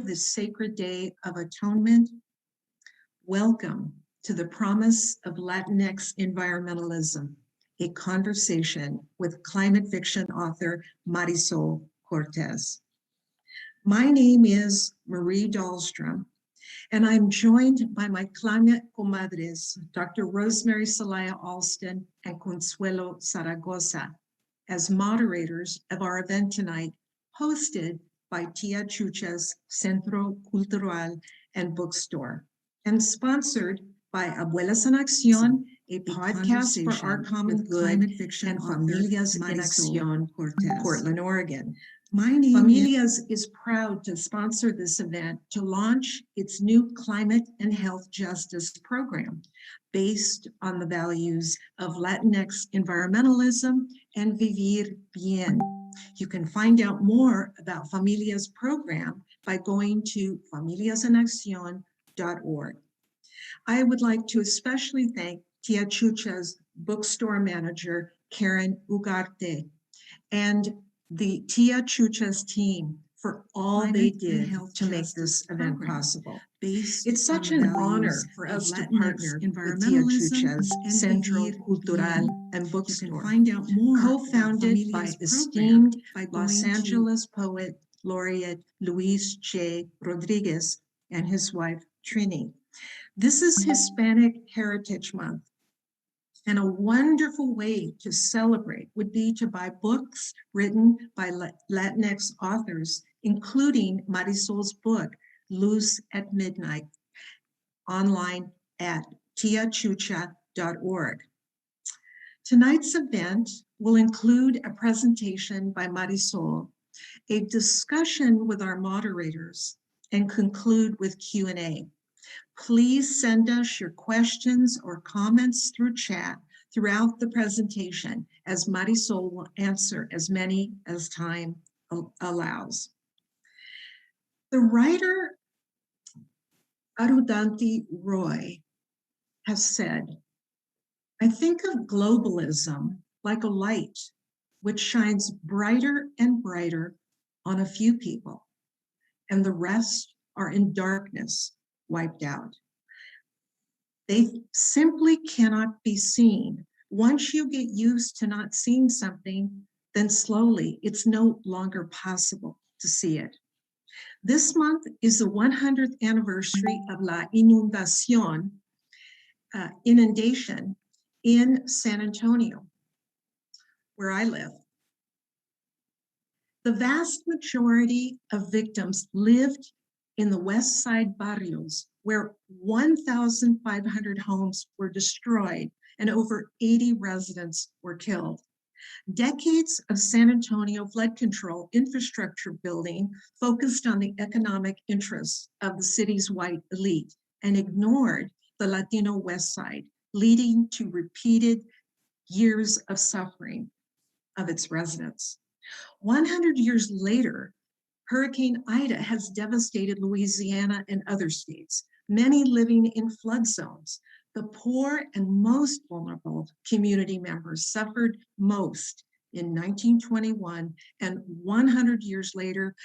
of this sacred day of atonement, welcome to the Promise of Latinx Environmentalism, a conversation with climate fiction author Marisol Cortez. My name is Marie Dahlstrom, and I'm joined by my climate comadres, Dr. Rosemary Celaya Alston and Consuelo Zaragoza, as moderators of our event tonight, hosted by Tia Chucha's Centro Cultural and Bookstore, and sponsored by Abuelas en Acción, a podcast for our common good, and Familias en Acción, Portland, Oregon. Familias is proud to sponsor this event to launch its new climate and health justice program based on the values of Latinx environmentalism and Vivir Bien. You can find out more about Familia's program by going to familiasenaccion.org. I would like to especially thank Tia Chucha's bookstore manager, Karen Ugarte, and the Tia Chucha's team for all they did to make this event possible. It's such an honor for us to partner with Tia Chucha's Centro Cultural and Bookstore, co-founded by esteemed Los Angeles poet laureate Luis Che Rodriguez and his wife Trini. This is Hispanic Heritage Month, and a wonderful way to celebrate would be to buy books written by Latinx authors, including Marisol's book, Luz at Midnight, online at tiachucha.org. Tonight's event will include a presentation by Marisol, a discussion with our moderators, and conclude with Q&A. Please send us your questions or comments through chat throughout the presentation, as Marisol will answer as many as time allows. The writer Arundhati Roy has said, "I think of globalism like a light which shines brighter and brighter on a few people, and the rest are in darkness, wiped out. They simply cannot be seen. Once you get used to not seeing something, then slowly it's no longer possible to see it." This month is the 100th anniversary of La Inundación, inundation in San Antonio, where I live. The vast majority of victims lived in the West Side barrios, where 1,500 homes were destroyed and over 80 residents were killed. Decades of San Antonio flood control infrastructure building focused on the economic interests of the city's white elite and ignored the Latino West Side, leading to repeated years of suffering of its residents. 100 years later, Hurricane Ida has devastated Louisiana and other states, many living in flood zones. The poor and most vulnerable community members suffered most in 1921 and 100 years later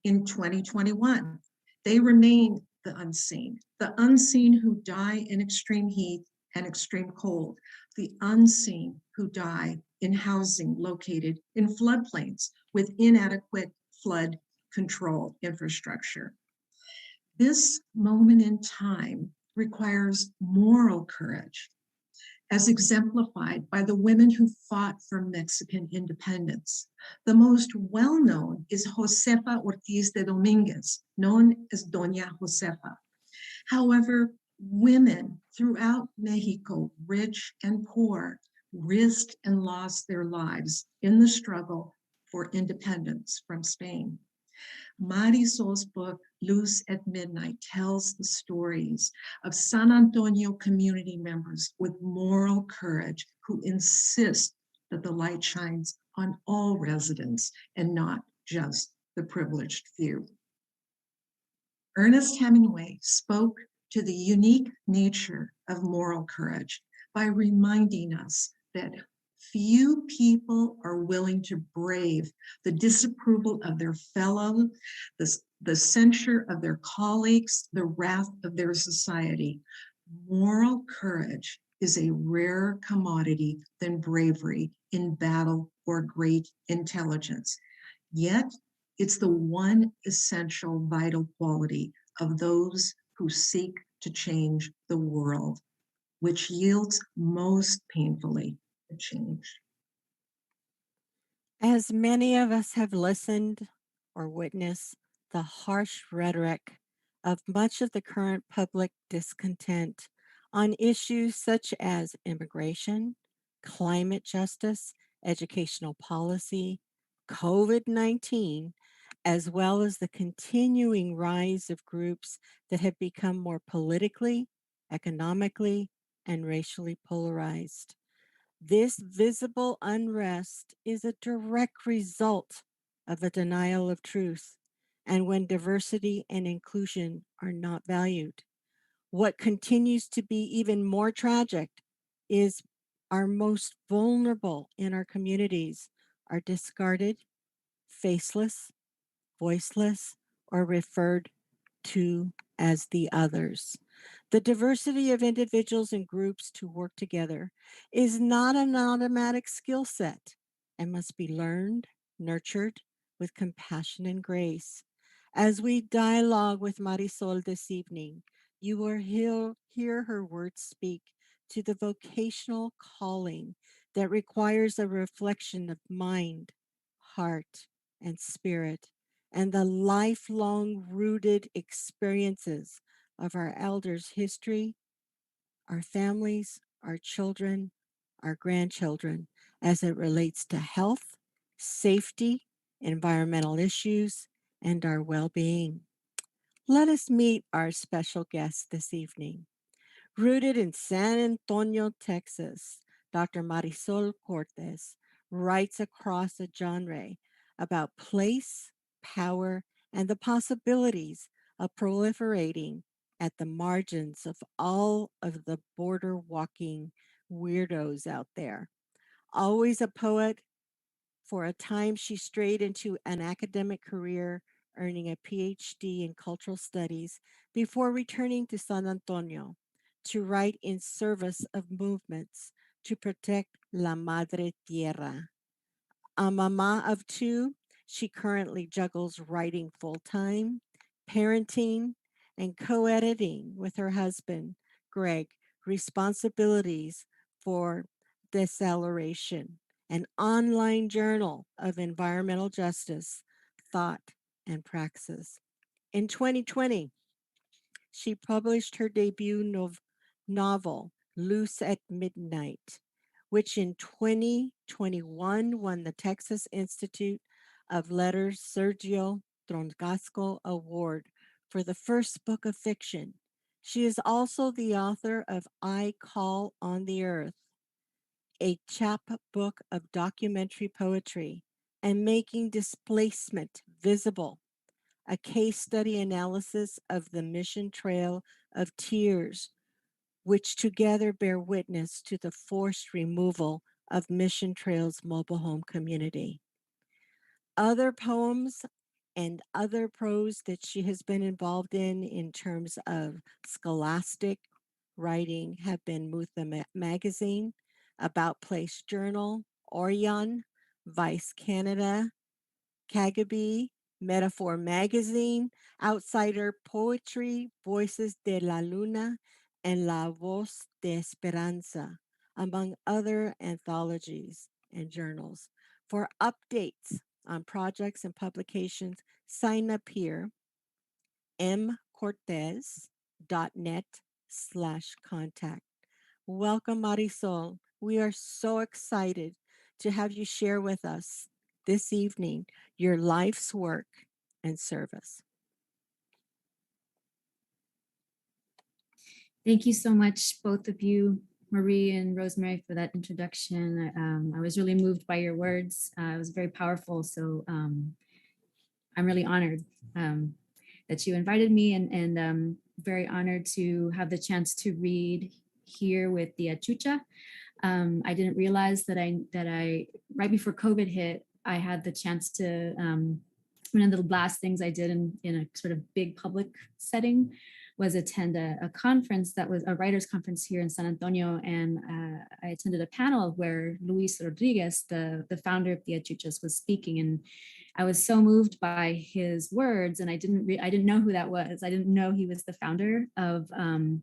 in 2021. They remain the unseen who die in extreme heat and extreme cold, the unseen who die in housing located in floodplains with inadequate flood control infrastructure. This moment in time requires moral courage, as exemplified by the women who fought for Mexican independence. The most well-known is Josefa Ortiz de Dominguez, known as Doña Josefa. However, women throughout Mexico, rich and poor, risked and lost their lives in the struggle for independence from Spain. Marisol's book, Luz at Midnight, tells the stories of San Antonio community members with moral courage who insist that the light shines on all residents and not just the privileged few. Ernest Hemingway spoke to the unique nature of moral courage by reminding us that Few people are willing to brave the disapproval of their fellow, the censure of their colleagues, the wrath of their society. Moral courage is a rarer commodity than bravery in battle or great intelligence. Yet, it's the one essential vital quality of those who seek to change the world, which yields most painfully to change. As many of us have listened or witnessed the harsh rhetoric of much of the current public discontent on issues such as immigration, climate justice, educational policy, COVID-19, as well as the continuing rise of groups that have become more politically, economically, and racially polarized. This visible unrest is a direct result of a denial of truth and when diversity and inclusion are not valued. What continues to be even more tragic is our most vulnerable in our communities are discarded, faceless, voiceless, or referred to as the others. The diversity of individuals and groups to work together is not an automatic skill set and must be learned, nurtured with compassion and grace. As we dialogue with Marisol this evening, you will hear her words speak to the vocational calling that requires a reflection of mind, heart, and spirit, and the lifelong rooted experiences of our elders' history, our families, our children, our grandchildren, as it relates to health, safety, environmental issues, and our well being. Let us meet our special guest this evening. Rooted in San Antonio, Texas, Dr. Marisol Cortez writes across a genre about place, power, and the possibilities of proliferating at the margins of all of the border walking weirdos out there. Always a poet, for a time, she strayed into an academic career, earning a PhD in cultural studies before returning to San Antonio to write in service of movements to protect La Madre Tierra. A mama of two, she currently juggles writing full time, parenting, and co editing with her husband, Greg, responsibilities for Deceleration, an online journal of environmental justice, thought, and praxis. In 2020, she published her debut novel, Loose at Midnight, which in 2021 won the Texas Institute of Letters Sergio Trongasco Award for the first book of fiction. She is also the author of I Call on the Earth, a chapbook of documentary poetry, and Making Displacement Visible, a case study analysis of the Mission Trail of Tears, which together bear witness to the forced removal of Mission Trail's mobile home community. Other poems and other prose that she has been involved in terms of scholastic writing have been Mutha Magazine, About Place Journal, Orion, Vice Canada, Kagabi, Metaphor Magazine, Outsider Poetry, Voices de la Luna, and La Voz de Esperanza, among other anthologies and journals. For updates on projects and publications, sign up here, mcortez.net/contact. Welcome, Marisol. We are so excited to have you share with us this evening your life's work and service. Thank you so much, both of you, Marie and Rosemary, for that introduction. I was really moved by your words. It was very powerful. So I'm really honored that you invited me and very honored to have the chance to read here with the Achucha. I didn't realize that I right before COVID hit, I had the chance to, one of the last things I did in a sort of big public setting was attend a conference that was a writers conference here in San Antonio. And I attended a panel where Luis Rodriguez, the founder of the Achuchas, was speaking. And I was so moved by his words, and I didn't know who that was. I didn't know he was the founder of the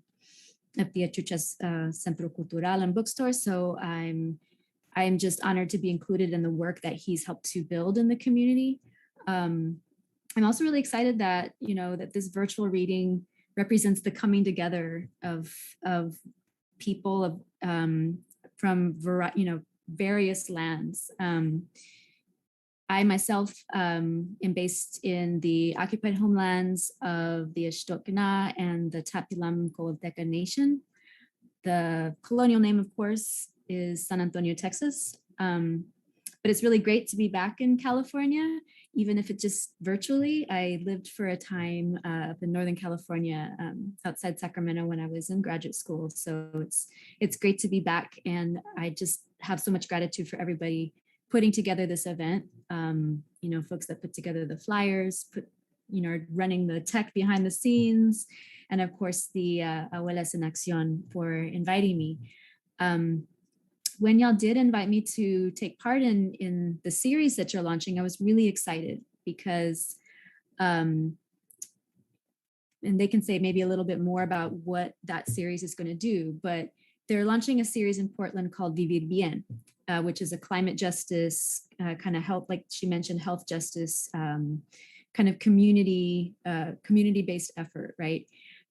Achuchas Centro Cultural and Bookstore. So I'm just honored to be included in the work that he's helped to build in the community. I'm also really excited that, that this virtual reading represents the coming together of people from various lands. I myself am based in the occupied homelands of the Ashtokna and the Tapilam Coateca Nation. The colonial name, of course, is San Antonio, Texas. But it's really great to be back in California, even if it's just virtually. I lived for a time up in Northern California, outside Sacramento when I was in graduate school. So it's great to be back. And I just have so much gratitude for everybody putting together this event. Folks that put together the flyers, running the tech behind the scenes, and of course the Abuelas en Acción for inviting me. When y'all did invite me to take part in the series that you're launching, I was really excited because, and they can say maybe a little bit more about what that series is going to do, but they're launching a series in Portland called Vivir Bien, which is a climate justice kind of health, like she mentioned, health justice kind of community-based effort, right?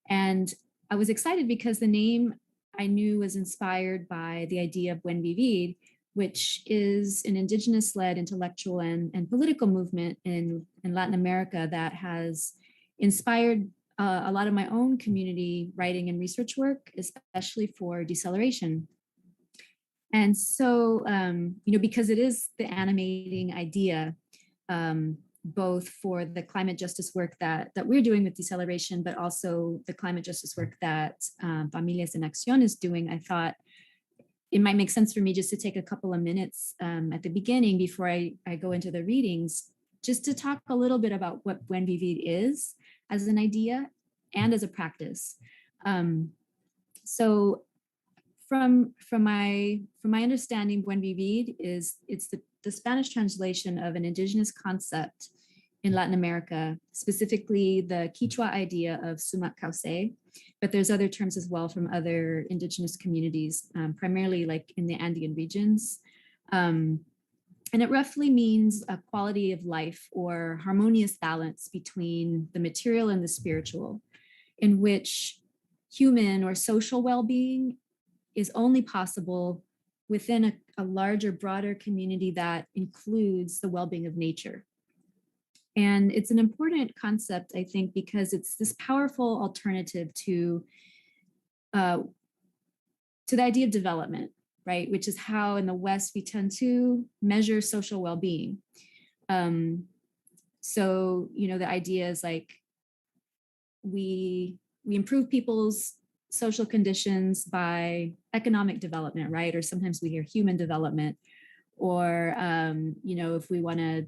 And I was excited because the name I knew was inspired by the idea of Buen Vivir, which is an indigenous-led intellectual and political movement in Latin America that has inspired a lot of my own community writing and research work, especially for deceleration. And so, because it is the animating idea, both for the climate justice work that we're doing with deceleration, but also the climate justice work that Familias en Acción is doing, I thought it might make sense for me just to take a couple of minutes at the beginning before I go into the readings, just to talk a little bit about what Buen Vivir is as an idea and as a practice. So from my understanding, Buen Vivir it's the Spanish translation of an indigenous concept in Latin America, specifically the Quechua idea of sumak kause, but there's other terms as well from other indigenous communities, primarily like in the Andean regions. And it roughly means a quality of life or harmonious balance between the material and the spiritual, in which human or social well-being is only possible within a larger, broader community that includes the well-being of nature. And it's an important concept, I think, because it's this powerful alternative to the idea of development, right? Which is how in the West we tend to measure social well-being. So, the idea is like we improve people's social conditions by economic development, right? Or sometimes we hear human development, or if we want to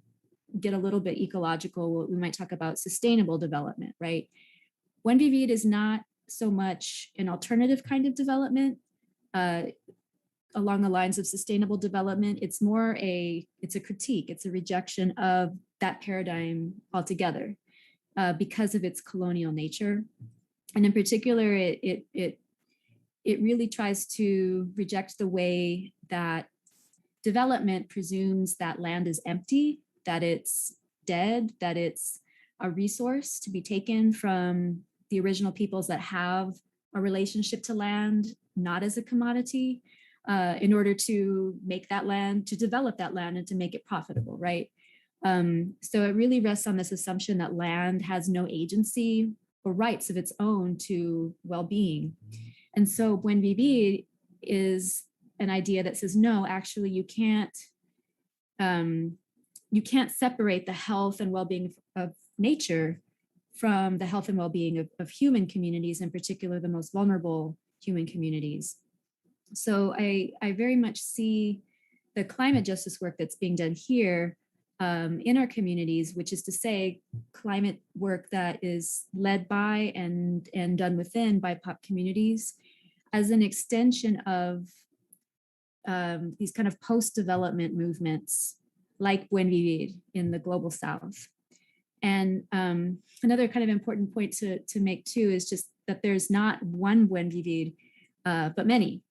get a little bit ecological, we might talk about sustainable development, right? Buen Vivir is not so much an alternative kind of development along the lines of sustainable development. It's more it's a critique, it's a rejection of that paradigm altogether because of its colonial nature. And in particular, it really tries to reject the way that development presumes that land is empty, that it's dead, that it's a resource to be taken from the original peoples that have a relationship to land, not as a commodity, in order to make that land, to develop that land and to make it profitable, right? So it really rests on this assumption that land has no agency or rights of its own to well-being. And so Buen Vivir is an idea that says, no, actually you can't separate the health and well-being of nature from the health and well-being of human communities, in particular the most vulnerable human communities. So I very much see the climate justice work that's being done here in our communities, which is to say climate work that is led by and done within BIPOC communities, as an extension of these kind of post-development movements like Buen Vivir in the global South. And another kind of important point to make too is just that there's not one Buen Vivir, but many.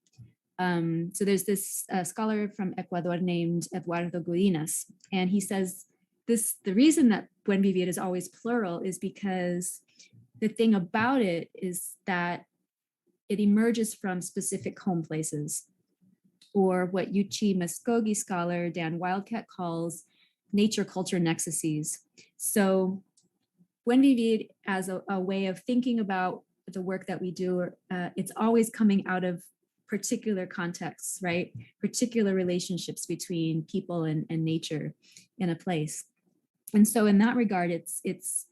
So there's this scholar from Ecuador named Eduardo Gudinas, and he says the reason that Buen Vivir is always plural is because the thing about it is that it emerges from specific home places, or what Yuchi Muskogee scholar Dan Wildcat calls nature culture nexuses. So Buen Vivir as a way of thinking about the work that we do, it's always coming out of particular contexts, right? Particular relationships between people and nature in a place. And so in that regard, it's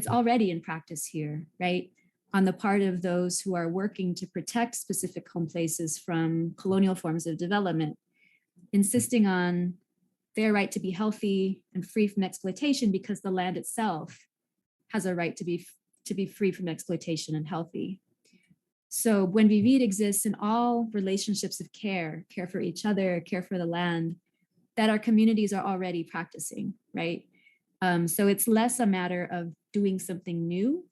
already in practice here, right? On the part of those who are working to protect specific home places from colonial forms of development, insisting on their right to be healthy and free from exploitation because the land itself has a right to be free from exploitation and healthy. So Buen Vivir exists in all relationships of care for each other, care for the land, that our communities are already practicing, right? So it's less a matter of doing something new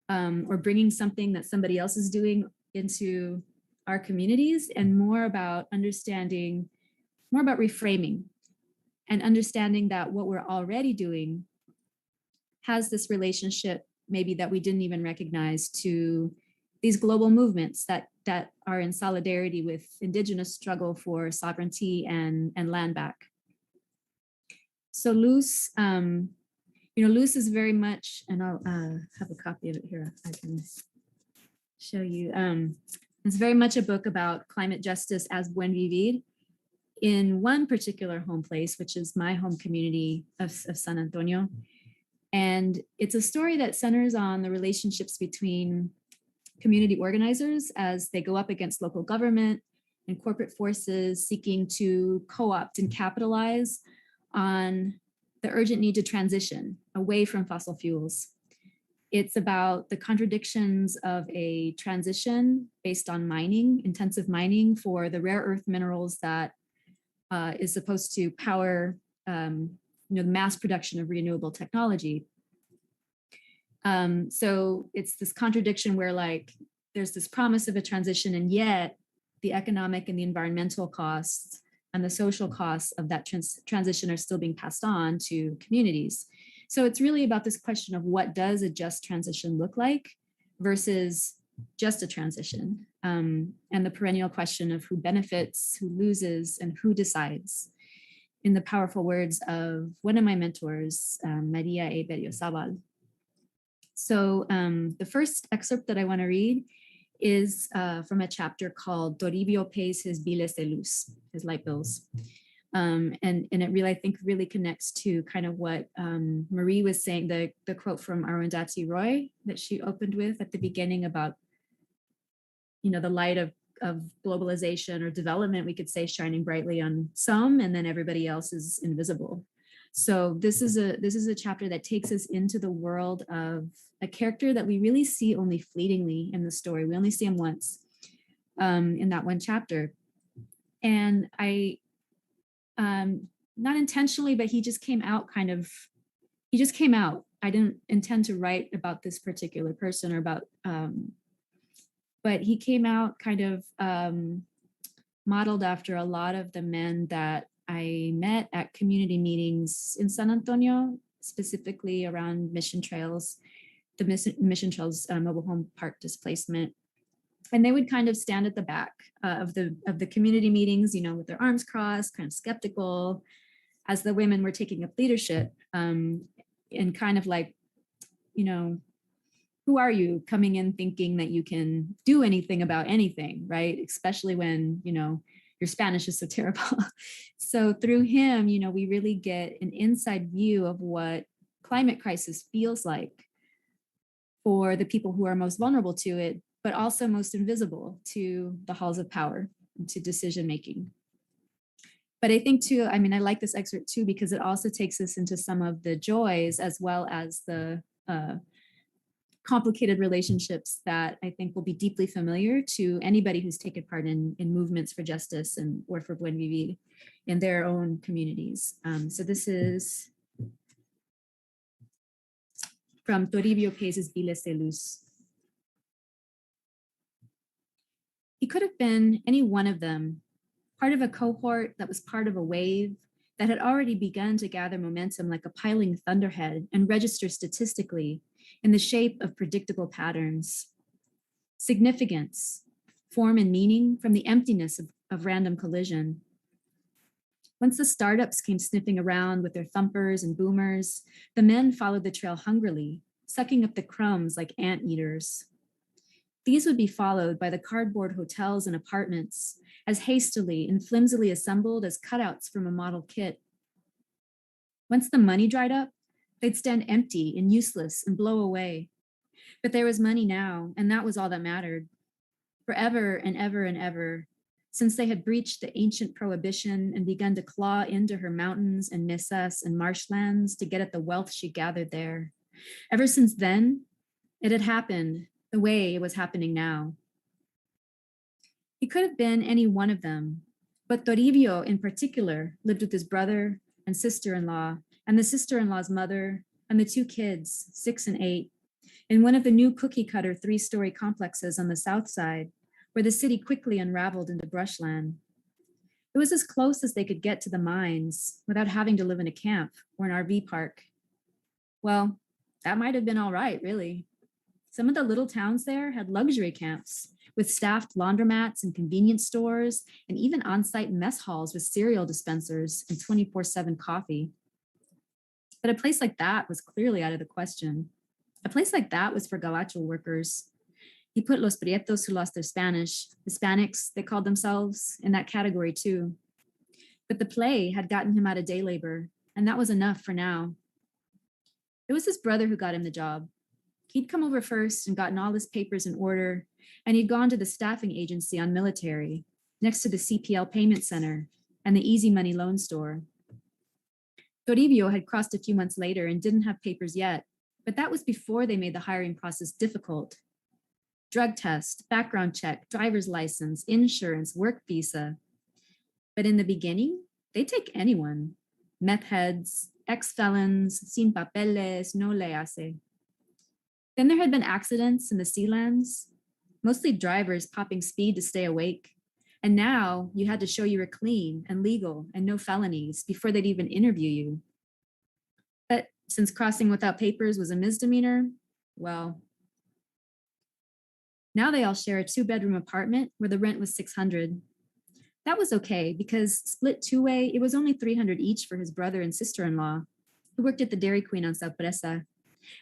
or bringing something that somebody else is doing into our communities, and more about understanding, more about reframing and understanding that what we're already doing has this relationship maybe that we didn't even recognize to these global movements that are in solidarity with indigenous struggle for sovereignty and land back. So Luz, Luz is very much, and I'll have a copy of it here. I can show you. It's very much a book about climate justice as Buen Vivir in one particular home place, which is my home community of San Antonio. And it's a story that centers on the relationships between community organizers as they go up against local government and corporate forces seeking to co-opt and capitalize on the urgent need to transition away from fossil fuels. It's about the contradictions of a transition based on mining, intensive mining for the rare earth minerals that is supposed to power the mass production of renewable technology. So it's this contradiction where like there's this promise of a transition, and yet the economic and the environmental costs and the social costs of that transition are still being passed on to communities. So it's really about this question of what does a just transition look like versus just a transition, and the perennial question of who benefits, who loses, and who decides. In the powerful words of one of my mentors, Maria E. Berriozabal. So the first excerpt that I want to read is from a chapter called Toribio Pays His Biles de Luz, his light bills. And it really, I think, really connects to kind of what Marie was saying, the quote from Arundhati Roy that she opened with at the beginning about, the light of globalization or development, we could say, shining brightly on some, and then everybody else is invisible. So this is a chapter that takes us into the world of a character that we really see only fleetingly in the story. We only see him once in that one chapter. And I, not intentionally, but he just came out I didn't intend to write about this particular person or about, but he came out kind of modeled after a lot of the men that I met at community meetings in San Antonio, specifically around Mission Trails, the Mission Trails mobile home park displacement. And they would kind of stand at the back of the community meetings, with their arms crossed, kind of skeptical, as the women were taking up leadership, and kind of like, who are you coming in thinking that you can do anything about anything, right? Especially when, your Spanish is so terrible. So through him, we really get an inside view of what climate crisis feels like for the people who are most vulnerable to it, but also most invisible to the halls of power. to decision-making. But I think too, I mean, I like this excerpt too, because it also takes us into some of the joys as well as the complicated relationships that I think will be deeply familiar to anybody who's taken part in movements for justice and or for buen vivir in their own communities. So this is from Toribio Pace's Viles de Luz. He could have been any one of them, part of a cohort that was part of a wave that had already begun to gather momentum like a piling thunderhead and register statistically in the shape of predictable patterns. Significance, form and meaning from the emptiness of random collision. Once the startups came sniffing around with their thumpers and boomers, the men followed the trail hungrily, sucking up the crumbs like anteaters. These would be followed by the cardboard hotels and apartments, as hastily and flimsily assembled as cutouts from a model kit. Once the money dried up, they'd stand empty and useless and blow away. But there was money now, and that was all that mattered. Forever and ever and ever, since they had breached the ancient prohibition and begun to claw into her mountains and mesas and marshlands to get at the wealth she gathered there. Ever since then, it had happened the way it was happening now. He could have been any one of them, but Toribio in particular lived with his brother and sister-in-law and the sister-in-law's mother and the two kids, 6 and 8, in one of the new cookie-cutter 3-story complexes on the south side, where the city quickly unraveled into brushland. It was as close as they could get to the mines without having to live in a camp or an RV park. Well, that might have been all right, really. Some of the little towns there had luxury camps with staffed laundromats and convenience stores, and even on-site mess halls with cereal dispensers and 24/7 coffee. But a place like that was clearly out of the question. A place like that was for Gabacho workers. He put Los Prietos who lost their Spanish, Hispanics, they called themselves, in that category too. But the play had gotten him out of day labor, and that was enough for now. It was his brother who got him the job. He'd come over first and gotten all his papers in order, and he'd gone to the staffing agency on military, next to the CPL payment center and the Easy Money loan store. Toribio had crossed a few months later and didn't have papers yet, but that was before they made the hiring process difficult. Drug test, background check, driver's license, insurance, work visa. But in the beginning, they'd take anyone. Meth heads, ex-felons, sin papeles, no le hace. Then there had been accidents in the Sealands, mostly drivers popping speed to stay awake. And now you had to show you were clean and legal and no felonies before they'd even interview you. But since crossing without papers was a misdemeanor, well, now they all share a 2-bedroom apartment where the rent was $600. That was okay because split 2-way, it was only $300 each for his brother and sister-in-law, who worked at the Dairy Queen on South Presa.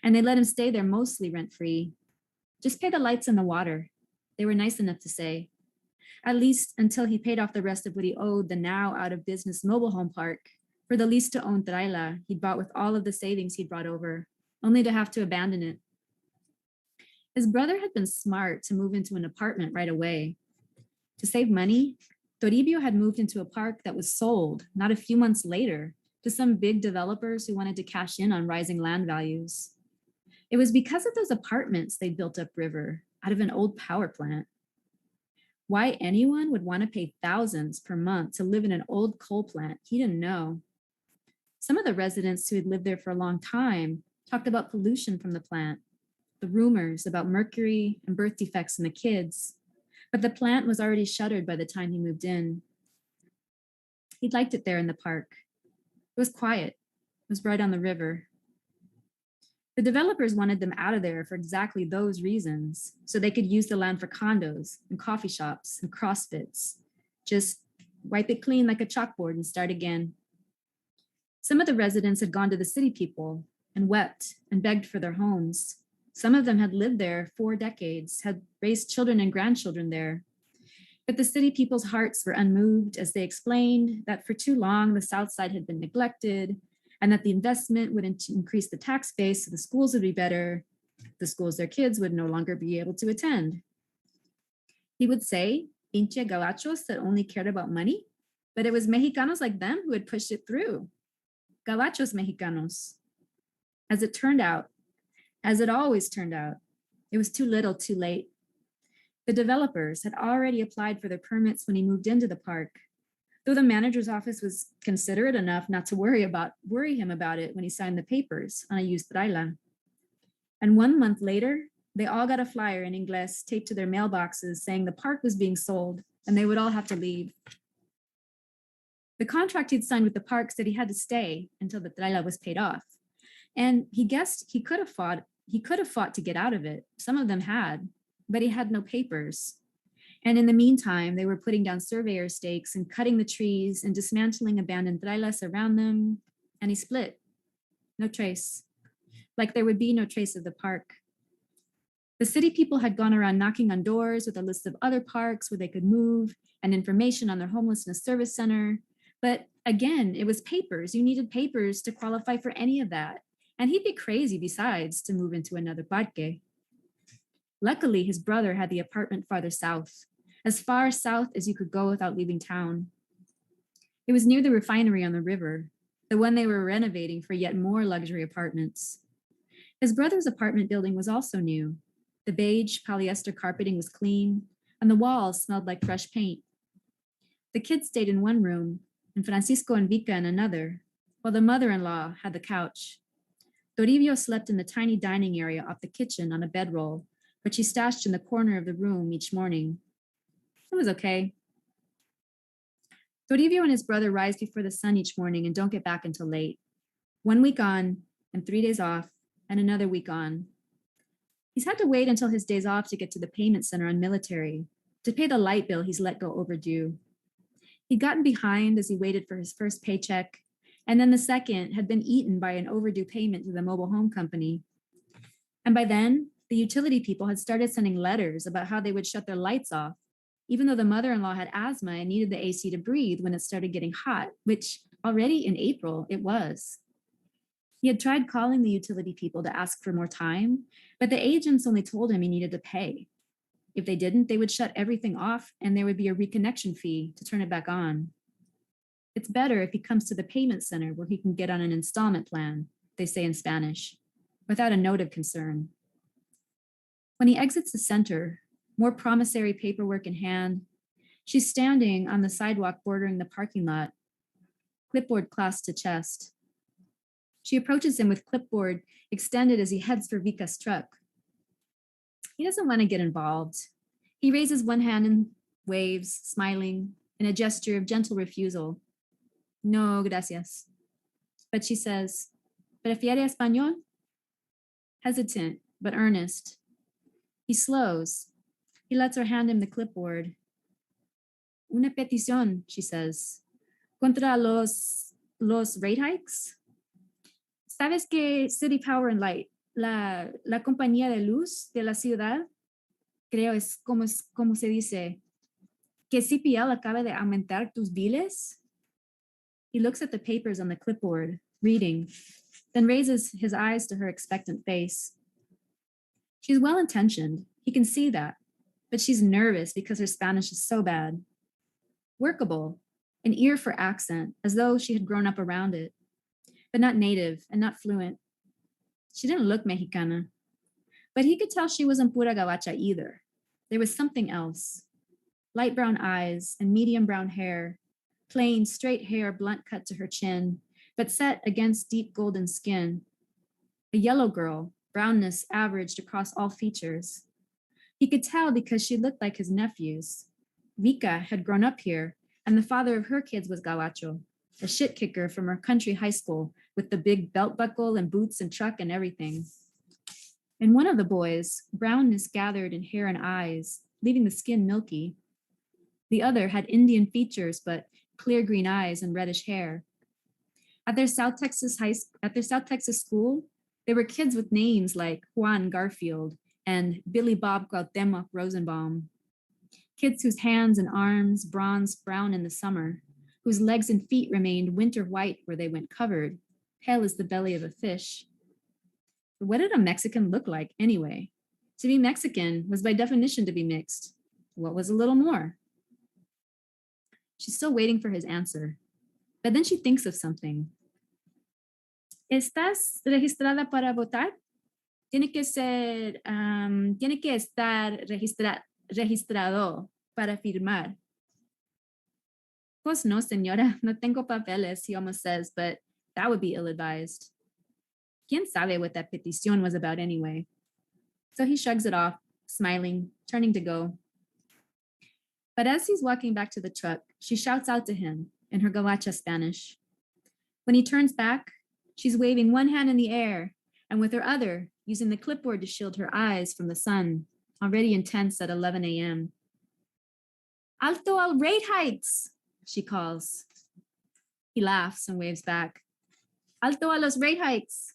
And they let him stay there mostly rent-free. Just pay the lights and the water, they were nice enough to say. At least until he paid off the rest of what he owed the now out-of-business mobile home park for the lease-to-own traila he'd bought with all of the savings he'd brought over, only to have to abandon it. His brother had been smart to move into an apartment right away. To save money, Toribio had moved into a park that was sold not a few months later to some big developers who wanted to cash in on rising land values. It was because of those apartments they built upriver out of an old power plant. Why anyone would want to pay thousands per month to live in an old coal plant, he didn't know. Some of the residents who had lived there for a long time talked about pollution from the plant, the rumors about mercury and birth defects in the kids, but the plant was already shuttered by the time he moved in. He liked it there in the park. It was quiet. It was right on the river. The developers wanted them out of there for exactly those reasons, so they could use the land for condos and coffee shops and CrossFits. Just wipe it clean like a chalkboard and start again. Some of the residents had gone to the city people and wept and begged for their homes. Some of them had lived there 4 decades, had raised children and grandchildren there. But the city people's hearts were unmoved as they explained that for too long the South Side had been neglected and that the investment would increase the tax base so the schools would be better, the schools their kids would no longer be able to attend. He would say pinche gabachos that only cared about money, but it was Mexicanos like them who had pushed it through. Gabachos Mexicanos. As it turned out, as it always turned out, it was too little, too late. The developers had already applied for their permits when he moved into the park, though the manager's office was considerate enough not to worry him about it when he signed the papers on a used traila. And 1 month later, they all got a flyer in English taped to their mailboxes saying the park was being sold and they would all have to leave. The contract he'd signed with the park said he had to stay until the traila was paid off. And he guessed he could have fought to get out of it. Some of them had, but he had no papers. And in the meantime, they were putting down surveyor stakes and cutting the trees and dismantling abandoned trailas around them. And he split. No trace. Like there would be no trace of the park. The city people had gone around knocking on doors with a list of other parks where they could move and information on their homelessness service center. But again, it was papers. You needed papers to qualify for any of that. And he'd be crazy besides to move into another parque. Luckily, his brother had the apartment farther south, as far south as you could go without leaving town. It was near the refinery on the river, the one they were renovating for yet more luxury apartments. His brother's apartment building was also new. The beige polyester carpeting was clean, and the walls smelled like fresh paint. The kids stayed in one room, and Francisco and Vika in another, while the mother-in-law had the couch. Toribio slept in the tiny dining area off the kitchen on a bedroll, which he stashed in the corner of the room each morning. It was okay. Toribio and his brother rise before the sun each morning and don't get back until late. 1 week on, and 3 days off, and another week on. He's had to wait until his days off to get to the payment center on Military, to pay the light bill he's let go overdue. He'd gotten behind as he waited for his first paycheck, and then the second had been eaten by an overdue payment to the mobile home company. And by then, the utility people had started sending letters about how they would shut their lights off, even though the mother-in-law had asthma and needed the AC to breathe when it started getting hot, which already in April it was. He had tried calling the utility people to ask for more time, but the agents only told him he needed to pay. If they didn't, they would shut everything off and there would be a reconnection fee to turn it back on. It's better if he comes to the payment center where he can get on an installment plan, they say in Spanish, without a note of concern. When he exits the center, more promissory paperwork in hand, she's standing on the sidewalk bordering the parking lot, clipboard clasped to chest. She approaches him with clipboard extended as he heads for Vika's truck. He doesn't want to get involved. He raises one hand and waves, smiling, in a gesture of gentle refusal. No, gracias. But she says, ¿Prefiere español? Hesitant, but earnest. He slows. He lets her hand him the clipboard. Una petición, she says. Contra los rate hikes? ¿Sabes que City Power and Light, la compañía de luz de la ciudad, creo es como se dice, que CPL acaba de aumentar tus biles? He looks at the papers on the clipboard, reading, then raises his eyes to her expectant face. She's well-intentioned, he can see that, but she's nervous because her Spanish is so bad. Workable, an ear for accent, as though she had grown up around it, but not native and not fluent. She didn't look Mexicana, but he could tell she wasn't pura gabacha either. There was something else. Light brown eyes and medium brown hair, plain straight hair blunt cut to her chin, but set against deep golden skin. A yellow girl, brownness averaged across all features. He could tell because she looked like his nephews. Vika had grown up here, and the father of her kids was gabacho, a shit kicker from her country high school with the big belt buckle and boots and truck and everything. In one of the boys, brownness gathered in hair and eyes, leaving the skin milky. The other had Indian features, but clear green eyes and reddish hair. At their South Texas school, there were kids with names like Juan Garfield and Billy Bob Cuauhtemoc Rosenbaum. Kids whose hands and arms bronzed brown in the summer, whose legs and feet remained winter white where they went covered, pale as the belly of a fish. But what did a Mexican look like anyway? To be Mexican was by definition to be mixed. What was a little more? She's still waiting for his answer. But then she thinks of something. ¿Estás registrada para votar? Tiene que estar registrado para firmar. Pues no, señora, no tengo papeles, he almost says, but that would be ill-advised. ¿Quién sabe what that petición was about anyway? So he shrugs it off, smiling, turning to go. But as he's walking back to the truck, she shouts out to him in her Gawacha Spanish. When he turns back, she's waving one hand in the air and with her other, using the clipboard to shield her eyes from the sun, already intense at 11 a.m. Alto al rate hikes, she calls. He laughs and waves back. Alto a los rate hikes.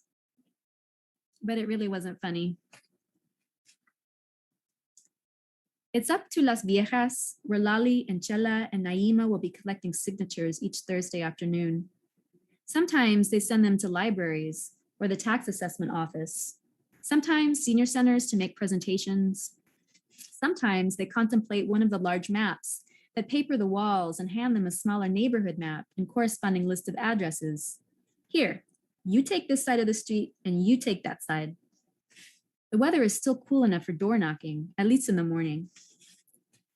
But it really wasn't funny. It's up to Las Viejas, where Lali and Chela and Naima will be collecting signatures each Thursday afternoon. Sometimes they send them to libraries or the tax assessment office. Sometimes senior centers to make presentations. Sometimes they contemplate one of the large maps that paper the walls and hand them a smaller neighborhood map and corresponding list of addresses. Here, you take this side of the street and you take that side. The weather is still cool enough for door knocking, at least in the morning.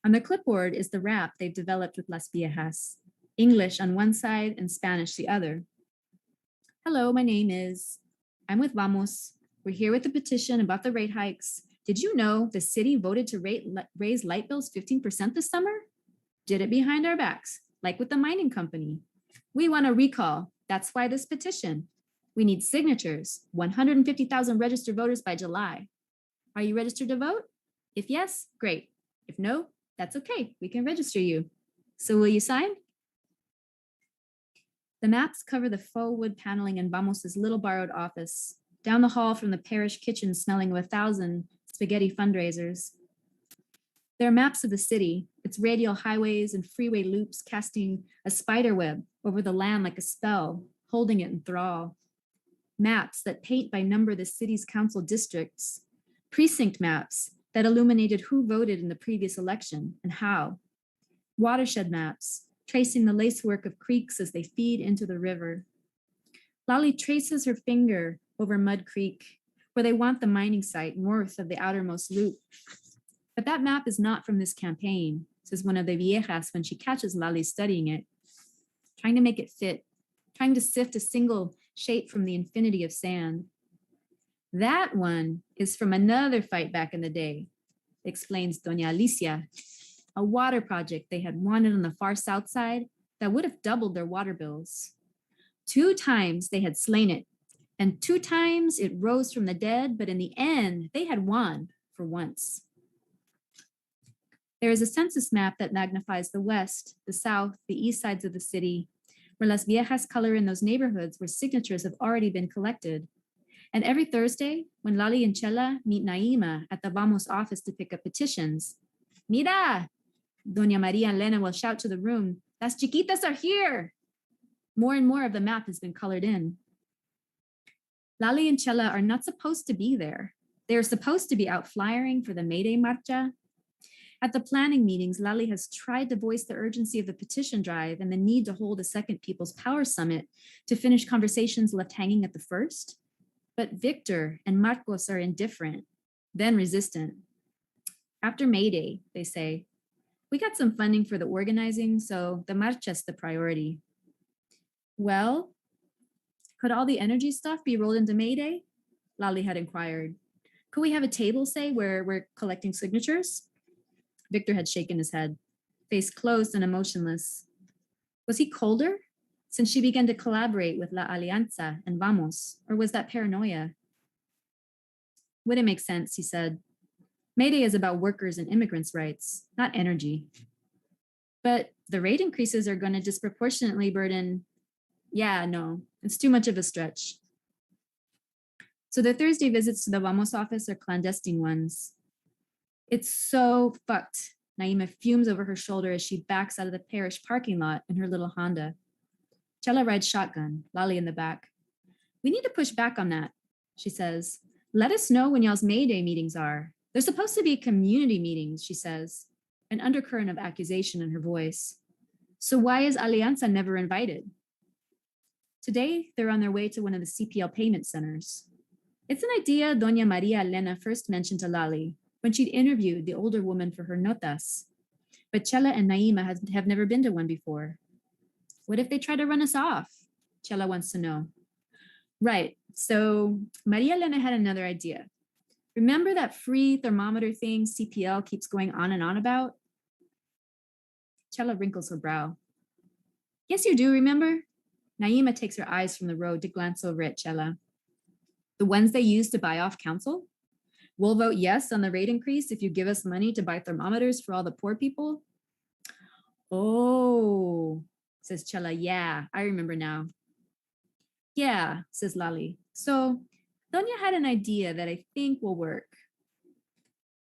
On their clipboard is the rap they've developed with Las Viejas, English on one side and Spanish the other. Hello, my name is, I'm with Vamos. We're here with a petition about the rate hikes. Did you know the city voted to raise light bills 15% this summer? Did it behind our backs, like with the mining company. We want a recall. That's why this petition. We need signatures, 150,000 registered voters by July. Are you registered to vote? If yes, great. If no, that's okay. We can register you. So will you sign? The maps cover the faux wood paneling in Vamos's little borrowed office, down the hall from the parish kitchen smelling of 1,000 spaghetti fundraisers. There are maps of the city, its radial highways and freeway loops casting a spider web over the land like a spell, holding it in thrall. Maps that paint by number the city's council districts, precinct maps that illuminated who voted in the previous election and how, watershed maps tracing the lacework of creeks as they feed into the river. Lali traces her finger over Mud Creek, where they want the mining site north of the outermost loop. But that map is not from this campaign, says one of the viejas when she catches Lali studying it, trying to make it fit, trying to sift a single shape from the infinity of sand. That one is from another fight back in the day, explains Doña Alicia, a water project they had wanted on the far south side that would have doubled their water bills. 2 times they had slain it, and 2 times it rose from the dead, but in the end, they had won for once. There is a census map that magnifies the west, the south, the east sides of the city, where Las Viejas color in those neighborhoods where signatures have already been collected. And every Thursday, when Lali and Chela meet Naima at the Vamos office to pick up petitions, Mira! Doña Maria and Lena will shout to the room, Las chiquitas are here! More and more of the map has been colored in. Lali and Chela are not supposed to be there. They are supposed to be out flyering for the May Day Marcha. At the planning meetings, Lali has tried to voice the urgency of the petition drive and the need to hold a second People's Power Summit to finish conversations left hanging at the first. But Victor and Marcos are indifferent, then resistant. After May Day, they say, we got some funding for the organizing, so the marcha's the priority. Well, could all the energy stuff be rolled into May Day? Lali had inquired. Could we have a table, say, where we're collecting signatures? Victor had shaken his head, face closed and emotionless. Was he colder since she began to collaborate with La Alianza and Vamos, or was that paranoia? Wouldn't make sense, he said. May Day is about workers and immigrants' rights, not energy. But the rate increases are going to disproportionately burden. Yeah, no, it's too much of a stretch. So the Thursday visits to the Vamos office are clandestine ones. It's so fucked. Naima fumes over her shoulder as she backs out of the parish parking lot in her little Honda. Chela rides shotgun, Lali in the back. We need to push back on that, she says. Let us know when y'all's May Day meetings are. They're supposed to be community meetings, she says, an undercurrent of accusation in her voice. So why is Alianza never invited? Today, they're on their way to one of the CPL payment centers. It's an idea Doña Maria Elena first mentioned to Lali when she'd interviewed the older woman for her notas. But Chela and Naima have never been to one before. What if they try to run us off? Chela wants to know. Right, so Maria Elena had another idea. Remember that free thermometer thing CPL keeps going on and on about? Chela wrinkles her brow. Yes, you do, remember? Naima takes her eyes from the road to glance over at Chela. The ones they use to buy off council? We'll vote yes on the rate increase if you give us money to buy thermometers for all the poor people? Oh, says Chela. Yeah, I remember now. Yeah, says Lali. So Doña had an idea that I think will work.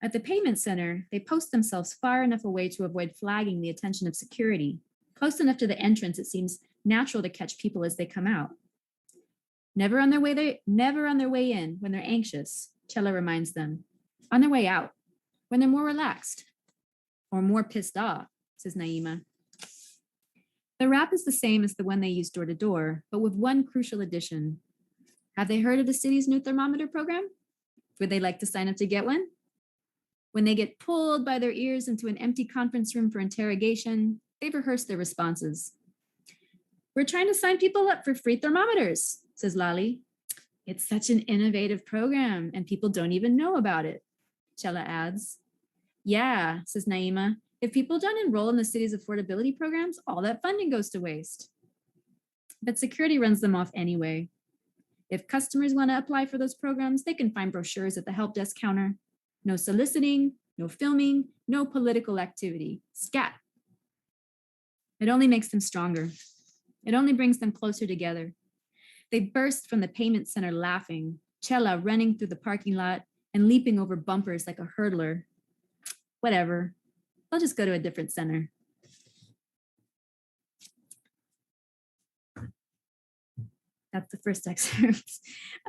At the payment center, they post themselves far enough away to avoid flagging the attention of security. Close enough to the entrance, it seems natural to catch people as they come out. Never on their way in when they're anxious, Chela reminds them. On their way out, when they're more relaxed. Or more pissed off, says Naima. The wrap is the same as the one they use door to door, but with one crucial addition. Have they heard of the city's new thermometer program? Would they like to sign up to get one? When they get pulled by their ears into an empty conference room for interrogation, they've rehearsed their responses. We're trying to sign people up for free thermometers, says Lali. It's such an innovative program and people don't even know about it, Chela adds. Yeah, says Naima. If people don't enroll in the city's affordability programs, all that funding goes to waste. But security runs them off anyway. If customers want to apply for those programs, they can find brochures at the help desk counter. No soliciting, no filming, no political activity. Scat. It only makes them stronger. It only brings them closer together. They burst from the payment center laughing, Chela running through the parking lot and leaping over bumpers like a hurdler. Whatever. I'll just go to a different center. That's the first excerpt.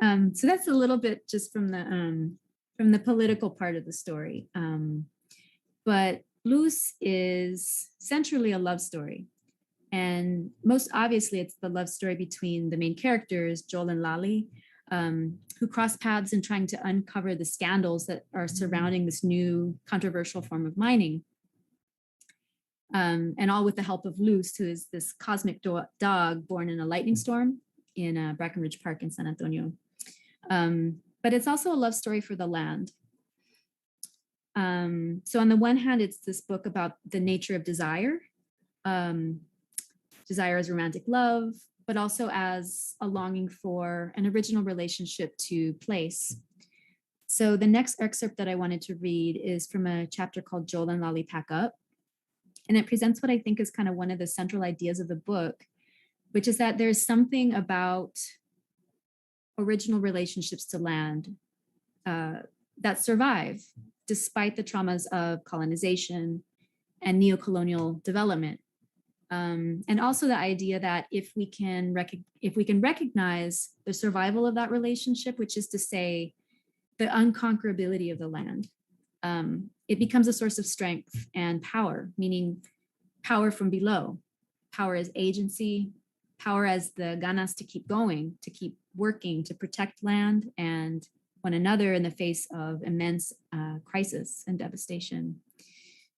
So that's a little bit just from the political part of the story. But Luz is centrally a love story. And most obviously, it's the love story between the main characters, Joel and Lali, who cross paths in trying to uncover the scandals that are surrounding this new controversial form of mining. And all with the help of Luz, who is this cosmic dog born in a lightning storm in Brackenridge Park in San Antonio. But it's also a love story for the land. So on the one hand, it's this book about the nature of desire, desire as romantic love, but also as a longing for an original relationship to place. So the next excerpt that I wanted to read is from a chapter called Joel and Lali Pack Up. And it presents what I think is kind of one of the central ideas of the book, which is that there's something about original relationships to land that survive despite the traumas of colonization and neocolonial development. And also the idea that if we can recognize the survival of that relationship, which is to say the unconquerability of the land, it becomes a source of strength and power, meaning power from below, power as agency, power as the ganas to keep going, to keep working, to protect land and one another in the face of immense crisis and devastation.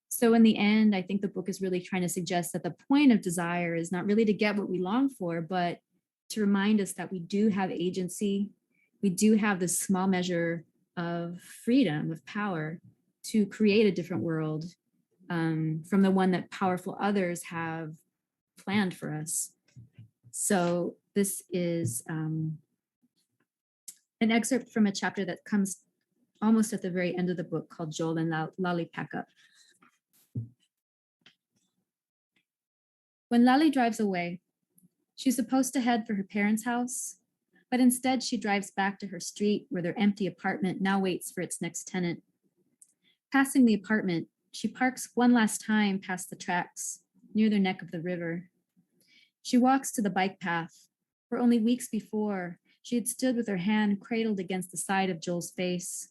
So in the end, I think the book is really trying to suggest that the point of desire is not really to get what we long for, but to remind us that we do have agency. We do have this small measure of freedom, of power to create a different world from the one that powerful others have planned for us. So this is an excerpt from a chapter that comes almost at the very end of the book called Joel and Lali Pack Up. When Lali drives away, she's supposed to head for her parents' house, but instead she drives back to her street where their empty apartment now waits for its next tenant. Passing the apartment, she parks one last time past the tracks near the neck of the river. She walks to the bike path, where only weeks before she had stood with her hand cradled against the side of Joel's face.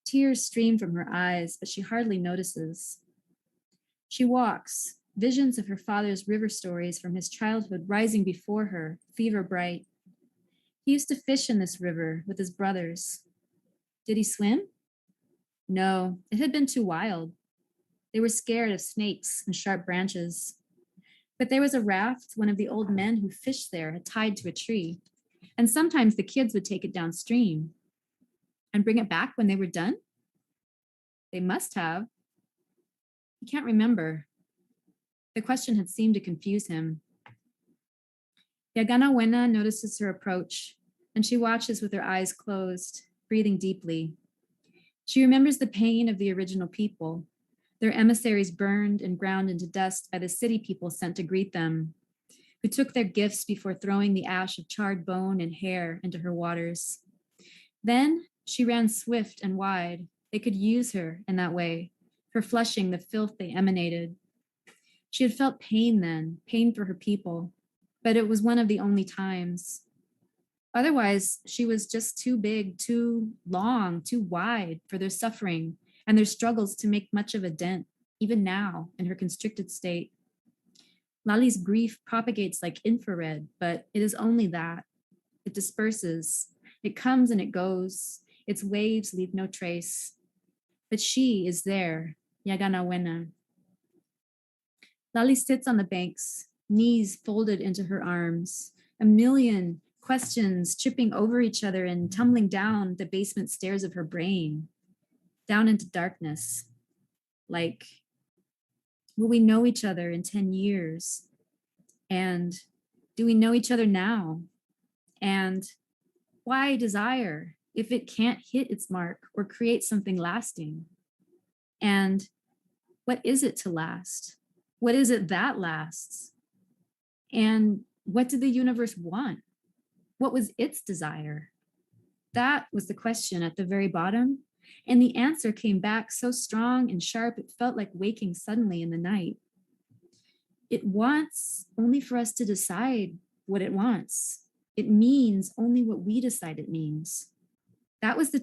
Tears stream from her eyes, but she hardly notices. She walks, visions of her father's river stories from his childhood rising before her, fever bright. He used to fish in this river with his brothers. Did he swim? No, it had been too wild. They were scared of snakes and sharp branches. But there was a raft one of the old men who fished there had tied to a tree, and sometimes the kids would take it downstream and bring it back when they were done. They must have. He can't remember. The question had seemed to confuse him. Yaganawina notices her approach, and she watches with her eyes closed, breathing deeply. She remembers the pain of the original people, their emissaries burned and ground into dust by the city people sent to greet them, who took their gifts before throwing the ash of charred bone and hair into her waters. Then she ran swift and wide. They could use her in that way, for flushing the filth they emanated. She had felt pain then, pain for her people, but it was one of the only times. Otherwise, she was just too big, too long, too wide for their suffering and their struggles to make much of a dent, even now in her constricted state. Lali's grief propagates like infrared, but it is only that. It disperses. It comes and it goes. Its waves leave no trace. But she is there, Yaganawina. Lali sits on the banks, knees folded into her arms, a million questions tripping over each other and tumbling down the basement stairs of her brain, down into darkness. Like, will we know each other in 10 years? And do we know each other now? And why desire if it can't hit its mark or create something lasting? And what is it to last? What is it that lasts? And what did the universe want? What was its desire? That was the question at the very bottom. And the answer came back so strong and sharp, it felt like waking suddenly in the night. It wants only for us to decide what it wants. It means only what we decide it means. That was the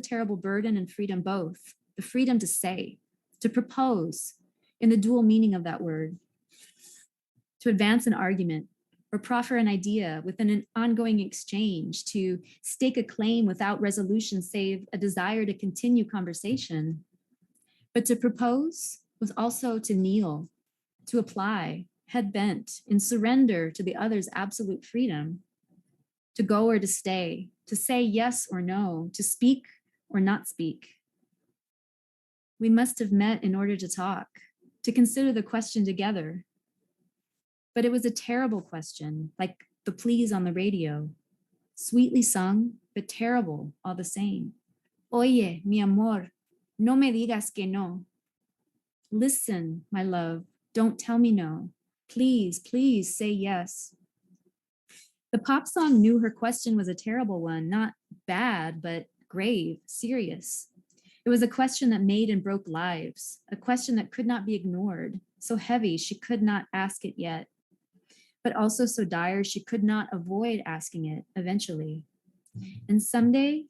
terrible burden and freedom both. The freedom to say, to propose, in the dual meaning of that word, to advance an argument or proffer an idea within an ongoing exchange, to stake a claim without resolution save a desire to continue conversation. But to propose was also to kneel, to apply, head bent, in surrender to the other's absolute freedom, to go or to stay, to say yes or no, to speak or not speak. We must have met in order to talk, to consider the question together. But it was a terrible question, like the pleas on the radio, sweetly sung, but terrible all the same. Oye, mi amor, no me digas que no. Listen, my love, don't tell me no. Please, please say yes. The pop song knew her question was a terrible one, not bad, but grave, serious. It was a question that made and broke lives, a question that could not be ignored, so heavy she could not ask it yet, but also so dire she could not avoid asking it eventually. And someday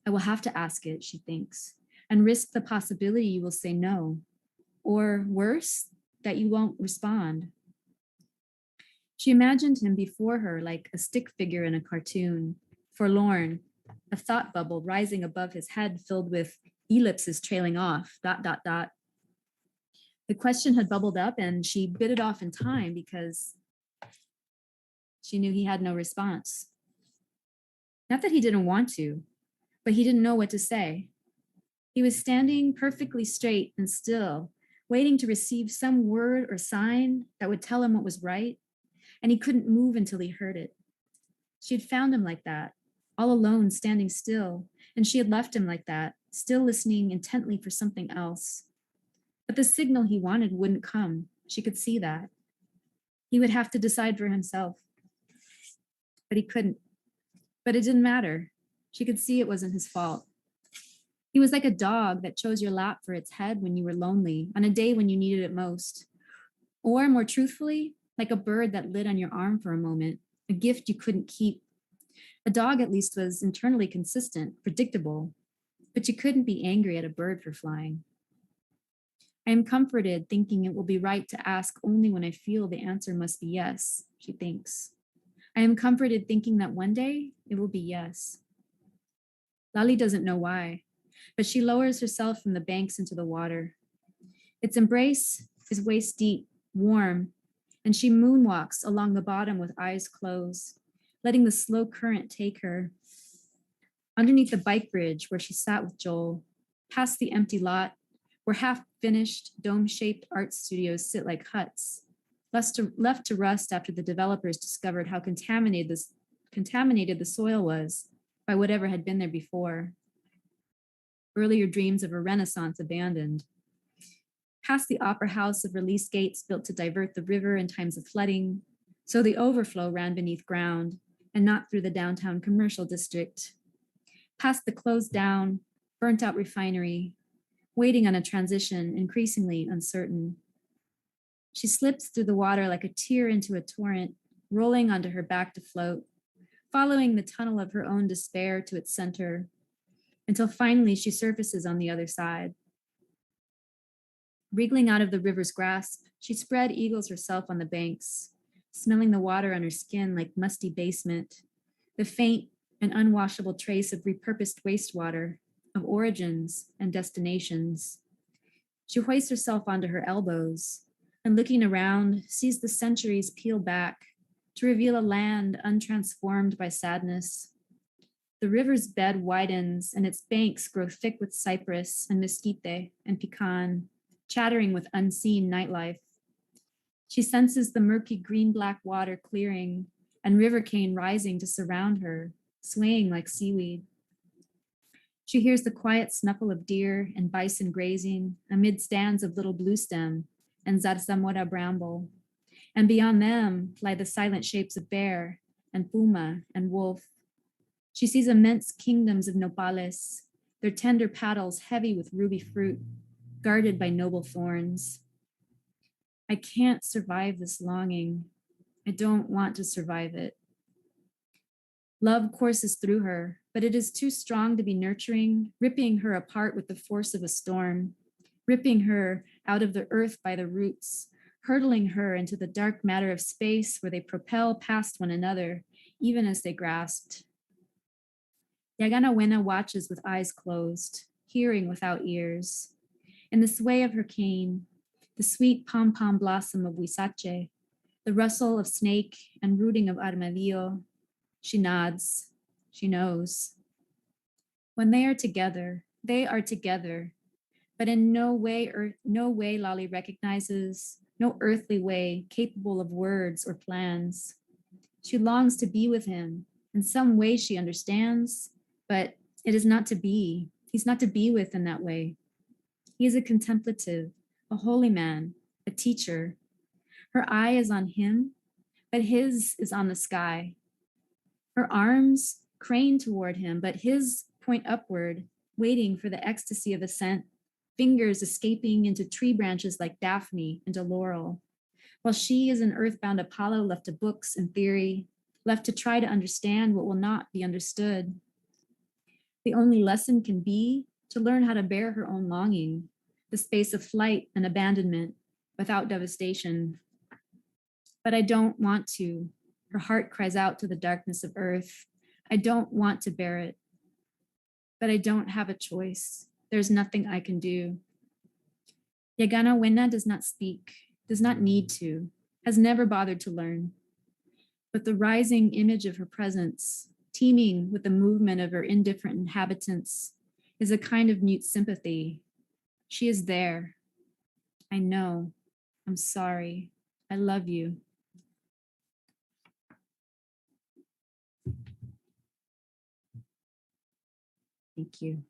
I will have to ask it, she thinks, and risk the possibility you will say no, or worse, that you won't respond. She imagined him before her like a stick figure in a cartoon, forlorn, a thought bubble rising above his head filled with ellipses trailing off, ... The question had bubbled up and she bit it off in time because she knew he had no response. Not that he didn't want to, but he didn't know what to say. He was standing perfectly straight and still, waiting to receive some word or sign that would tell him what was right, and he couldn't move until he heard it. She had found him like that, all alone, standing still, and she had left him like that, still listening intently for something else. But the signal he wanted wouldn't come. She could see that. He would have to decide for himself. But he couldn't. But it didn't matter. She could see it wasn't his fault. He was like a dog that chose your lap for its head when you were lonely, on a day when you needed it most. Or more truthfully, like a bird that lit on your arm for a moment, a gift you couldn't keep. A dog at least was internally consistent, predictable, but you couldn't be angry at a bird for flying. I am comforted thinking it will be right to ask only when I feel the answer must be yes, she thinks. I am comforted thinking that one day it will be yes. Lali doesn't know why, but she lowers herself from the banks into the water. Its embrace is waist deep, warm, and she moonwalks along the bottom with eyes closed, letting the slow current take her. Underneath the bike bridge where she sat with Joel, past the empty lot, where half-finished dome-shaped art studios sit like huts, left to rust after the developers discovered how contaminated the soil was by whatever had been there before. Earlier dreams of a renaissance abandoned. Past the opera house of release gates built to divert the river in times of flooding, so the overflow ran beneath ground and not through the downtown commercial district. Past the closed down, burnt out refinery, waiting on a transition increasingly uncertain. She slips through the water like a tear into a torrent, rolling onto her back to float, following the tunnel of her own despair to its center, until finally she surfaces on the other side. Wriggling out of the river's grasp, she spread eagles herself on the banks, smelling the water on her skin like musty basement, the faint and unwashable trace of repurposed wastewater, of origins and destinations. She hoists herself onto her elbows and looking around, sees the centuries peel back to reveal a land untransformed by sadness. The river's bed widens and its banks grow thick with cypress and mesquite and pecan, chattering with unseen nightlife. She senses the murky green-black water clearing and river cane rising to surround her, swaying like seaweed. She hears the quiet snuffle of deer and bison grazing amid stands of little bluestem and zarzamora bramble. And beyond them lie the silent shapes of bear and puma and wolf. She sees immense kingdoms of nopales, their tender paddles heavy with ruby fruit, guarded by noble thorns. I can't survive this longing. I don't want to survive it. Love courses through her, but it is too strong to be nurturing, ripping her apart with the force of a storm, ripping her out of the earth by the roots, hurtling her into the dark matter of space where they propel past one another, even as they grasped. Yaganawina watches with eyes closed, hearing without ears. In the sway of her cane, the sweet pom-pom blossom of huizache, the rustle of snake and rooting of armadillo, she nods, she knows. When they are together, but in no way Lali recognizes, no earthly way capable of words or plans. She longs to be with him. In some way she understands, but it is not to be. He's not to be with in that way. He is a contemplative, a holy man, a teacher. Her eye is on him, but his is on the sky. Her arms crane toward him, but his point upward, waiting for the ecstasy of ascent, fingers escaping into tree branches like Daphne into laurel, while she is an earthbound Apollo left to books and theory, left to try to understand what will not be understood. The only lesson can be to learn how to bear her own longing, the space of flight and abandonment without devastation. But I don't want to. Her heart cries out to the darkness of earth. I don't want to bear it, but I don't have a choice. There's nothing I can do. Yaganawina does not speak, does not need to, has never bothered to learn. But the rising image of her presence, teeming with the movement of her indifferent inhabitants, is a kind of mute sympathy. She is there. I know. I'm sorry. I love you. Thank you.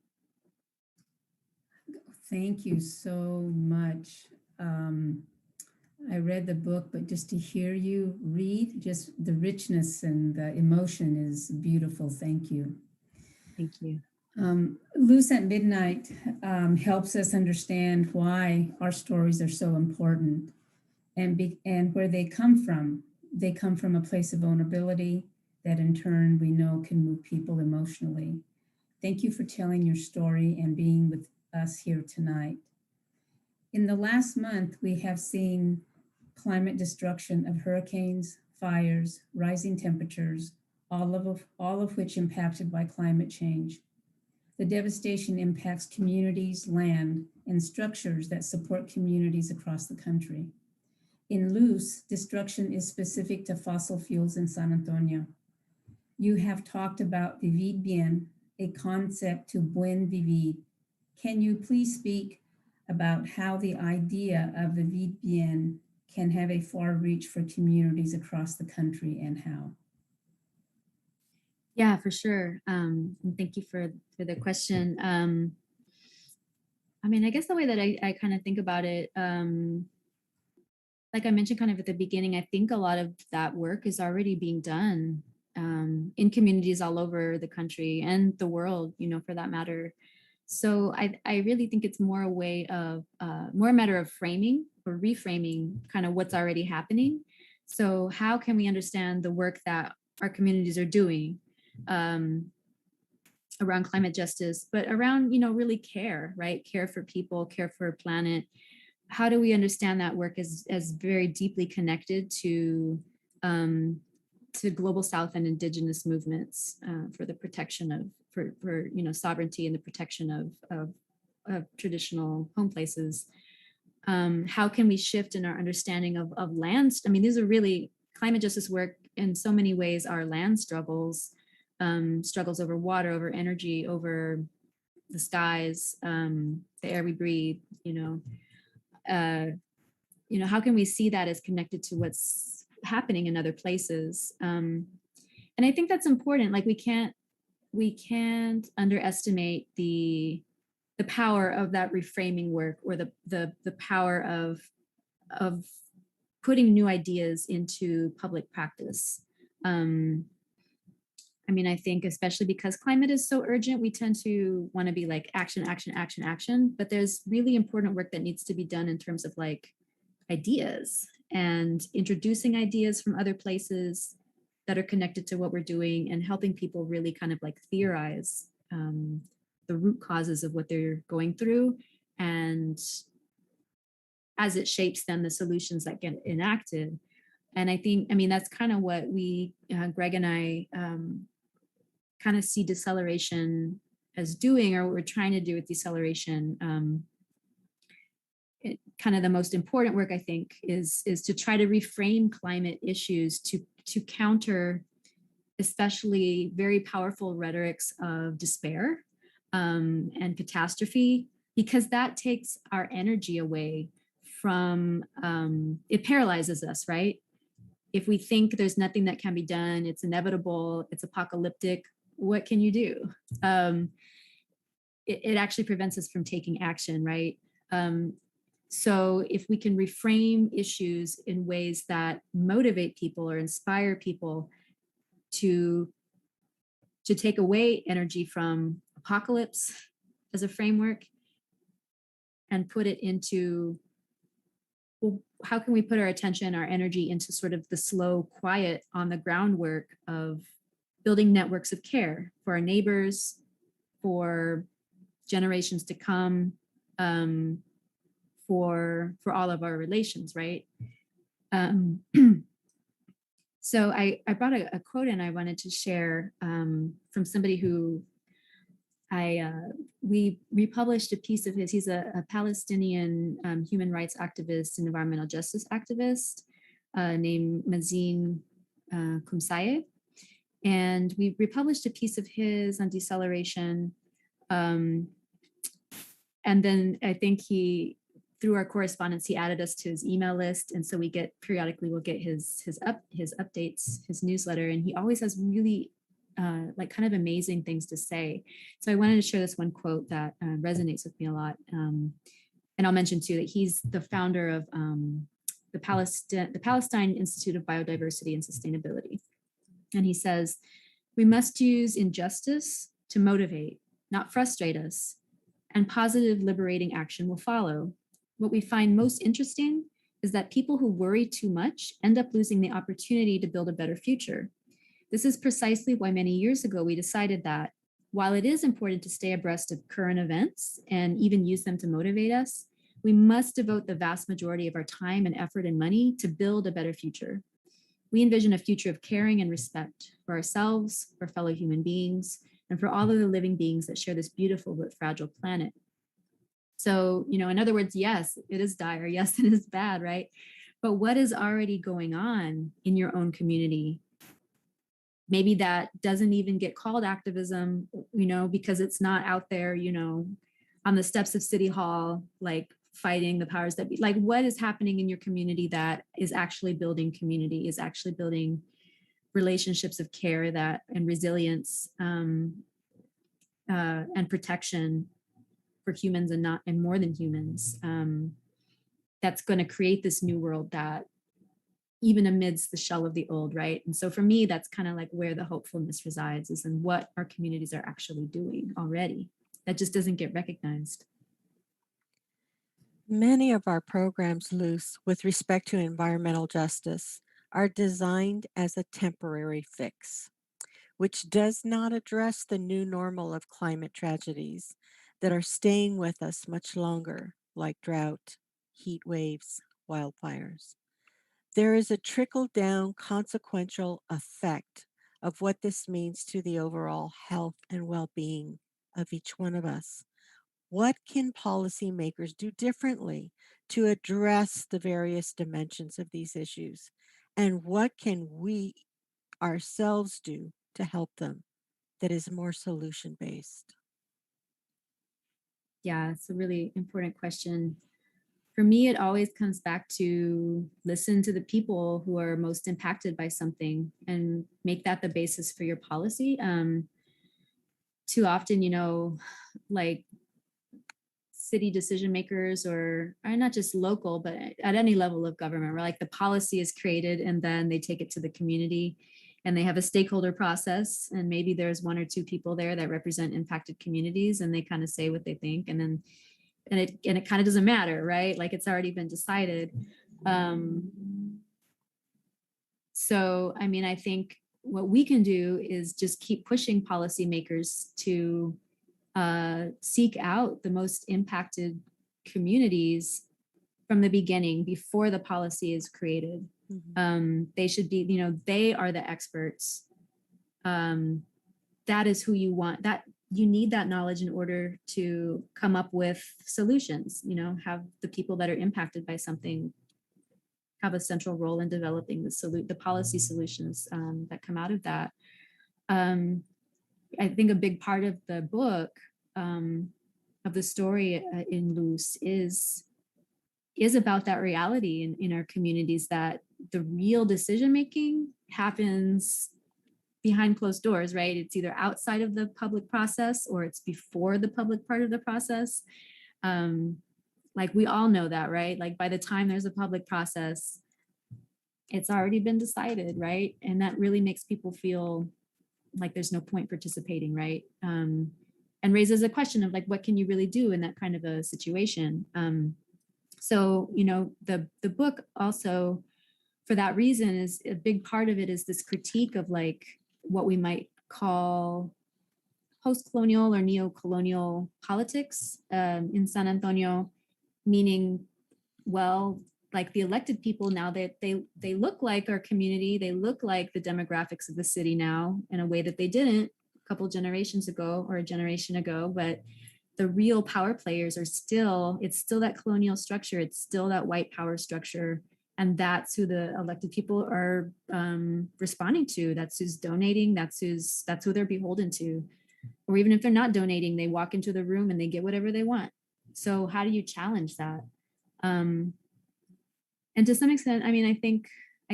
Thank you so much. I read the book, but just to hear you read, just the richness and the emotion is beautiful. Thank you. Thank you. Luz at Midnight helps us understand why our stories are so important and where they come from. They come from a place of vulnerability that in turn we know can move people emotionally. Thank you for telling your story and being with us here tonight. In the last month, we have seen climate destruction of hurricanes, fires, rising temperatures, all of which impacted by climate change. The devastation impacts communities, land, and structures that support communities across the country. In Luz, destruction is specific to fossil fuels in San Antonio. You have talked about vivir bien, a concept to buen vivir. Can you please speak about how the idea of vivir bien can have a far reach for communities across the country and how? Yeah, for sure. And thank you for the question. I mean, I guess the way that I kind of think about it, like I mentioned kind of at the beginning, I think a lot of that work is already being done in communities all over the country and the world, you know, for that matter. So I really think it's more a way of, more a matter of framing or reframing kind of what's already happening. So how can we understand the work that our communities are doing around climate justice, but around, you know, really care, right? Care for people, care for a planet. How do we understand that work as very deeply connected to global South and indigenous movements for the protection of, for you know, sovereignty and the protection of traditional home places? How can we shift in our understanding of lands? I mean, these are really, climate justice work in so many ways are land struggles, struggles over water, over energy, over the skies, the air we breathe, you know, how can we see that as connected to what's happening in other places? And I think that's important. Like we can't underestimate the power of that reframing work, or the power of putting new ideas into public practice. I mean, I think especially because climate is so urgent, we tend to want to be like action, action, action, action. But there's really important work that needs to be done in terms of like ideas and introducing ideas from other places that are connected to what we're doing, and helping people really kind of like theorize the root causes of what they're going through. And as it shapes then the solutions that get enacted. And I think, I mean, that's kind of what we, Greg and I, kind of see deceleration as doing, or what we're trying to do with deceleration. Kind of the most important work, I think, is to try to reframe climate issues to counter especially very powerful rhetorics of despair and catastrophe, because that takes our energy away from, it paralyzes us, right? If we think there's nothing that can be done, it's inevitable, it's apocalyptic, what can you do? It actually prevents us from taking action, right? So if we can reframe issues in ways that motivate people or inspire people to take away energy from apocalypse as a framework and put it into, well, how can we put our attention, our energy into sort of the slow, quiet, on the groundwork of building networks of care for our neighbors, for generations to come, for all of our relations, right? So I brought a quote in I wanted to share from somebody who we republished a piece of his. He's a Palestinian human rights activist and environmental justice activist named Mazin Kumsaye. And we republished a piece of his on deceleration. And then I think he, through our correspondence, he added us to his email list. And so we get, periodically we'll get his updates, his newsletter. And he always has really like kind of amazing things to say. So I wanted to share this one quote that resonates with me a lot. And I'll mention too that he's the founder of the Palestine Institute of Biodiversity and Sustainability. And he says, "We must use injustice to motivate, not frustrate us, and positive liberating action will follow. What we find most interesting is that people who worry too much end up losing the opportunity to build a better future. This is precisely why many years ago we decided that while it is important to stay abreast of current events and even use them to motivate us, We must devote the vast majority of our time and effort and money to build a better future. We envision a future of caring and respect for ourselves, for fellow human beings, and for all of the living beings that share this beautiful but fragile planet. So, in other words, yes, it is dire. Yes, it is bad, right? But what is already going on in your own community? Maybe that doesn't even get called activism, because it's not out there, on the steps of City Hall, like fighting the powers that be. Like, what is happening in your community that is actually building community, is actually building relationships of care and resilience and protection for humans and more than humans, that's going to create this new world that even amidst the shell of the old, right? And so for me, that's kind of like where the hopefulness resides, is in what our communities are actually doing already that just doesn't get recognized. Many of our programs, Luce, with respect to environmental justice, are designed as a temporary fix, which does not address the new normal of climate tragedies that are staying with us much longer, like drought, heat waves, wildfires. There is a trickle-down consequential effect of what this means to the overall health and well-being of each one of us. What can policymakers do differently to address the various dimensions of these issues? And what can we ourselves do to help them that is more solution-based? Yeah, it's a really important question. For me, it always comes back to listen to the people who are most impacted by something and make that the basis for your policy. Too often, like city decision makers or not just local, but at any level of government, where like the policy is created and then they take it to the community and they have a stakeholder process. And maybe there's one or two people there that represent impacted communities and they kind of say what they think. And then it kind of doesn't matter, right? Like it's already been decided. So, I mean, I think what we can do is just keep pushing policymakers to seek out the most impacted communities from the beginning before the policy is created. Mm-hmm. They should be, they are the experts. That is who you want. That you need that knowledge in order to come up with solutions. Have the people that are impacted by something have a central role in developing the policy solutions that come out of that. I think a big part of the book, of the story in Luz is about that reality in our communities, that the real decision making happens behind closed doors, right? It's either outside of the public process or it's before the public part of the process. Like we all know that, right? Like by the time there's a public process, it's already been decided, right? And that really makes people feel like there's no point participating, right? And raises a question of like, what can you really do in that kind of a situation? So, the book also, for that reason, is a big part of it is this critique of like what we might call post-colonial or neo-colonial politics in San Antonio, meaning, well, like the elected people now, that they look like our community, they look like the demographics of the city now in a way that they didn't a couple generations ago or a generation ago. But the real power players it's still that colonial structure, it's still that white power structure. And that's who the elected people are responding to. That's who's donating, that's who they're beholden to. Or even if they're not donating, they walk into the room and they get whatever they want. So how do you challenge that? And to some extent, I mean, I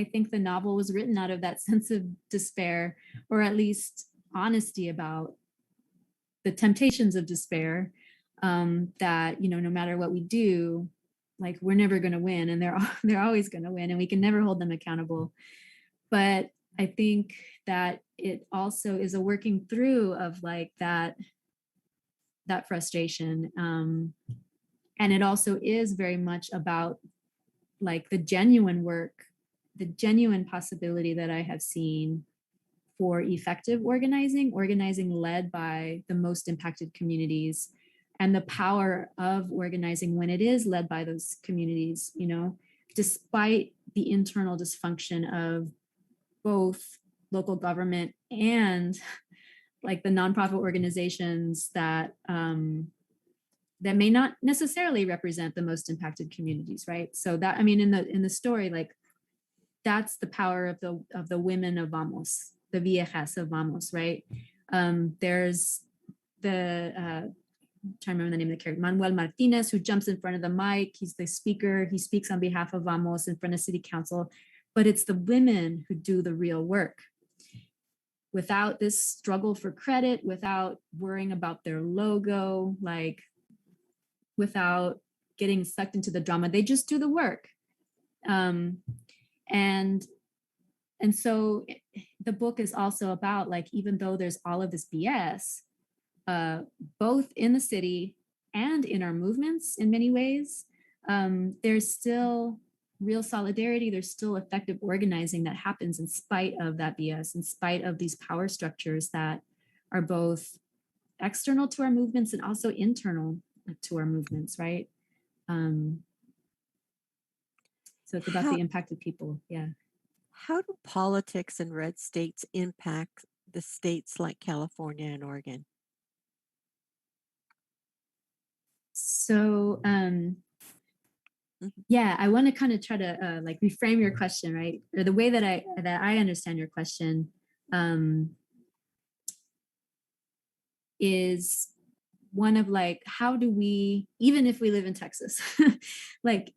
think the novel was written out of that sense of despair, or at least honesty about the temptations of despair, that, no matter what we do, like we're never going to win, and they're always going to win, and we can never hold them accountable. But I think that it also is a working through of like that frustration. And it also is very much about like the genuine work, the genuine possibility that I have seen for effective organizing led by the most impacted communities, and the power of organizing when it is led by those communities, you know, despite the internal dysfunction of both local government and like the nonprofit organizations that that may not necessarily represent the most impacted communities, right? So that, I mean, in the story, like that's the power of the women of Vamos, the viejas of Vamos, right? There's the I'm trying to remember the name of the character, Manuel Martinez, who jumps in front of the mic. He's the speaker. He speaks on behalf of Vamos in front of city council, but it's the women who do the real work. Without this struggle for credit, without worrying about their logo, like without getting sucked into the drama, they just do the work. And so the book is also about, like, even though there's all of this BS, both in the city and in our movements in many ways, there's still real solidarity, there's still effective organizing that happens in spite of that BS, in spite of these power structures that are both external to our movements and also internal to our movements, right? So it's about the impacted people, yeah. How do politics in red states impact the states like California and Oregon? So, yeah, I want to kind of try to like reframe your question, right? Or the way that I understand your question is one of like, how do we, even if we live in Texas, like,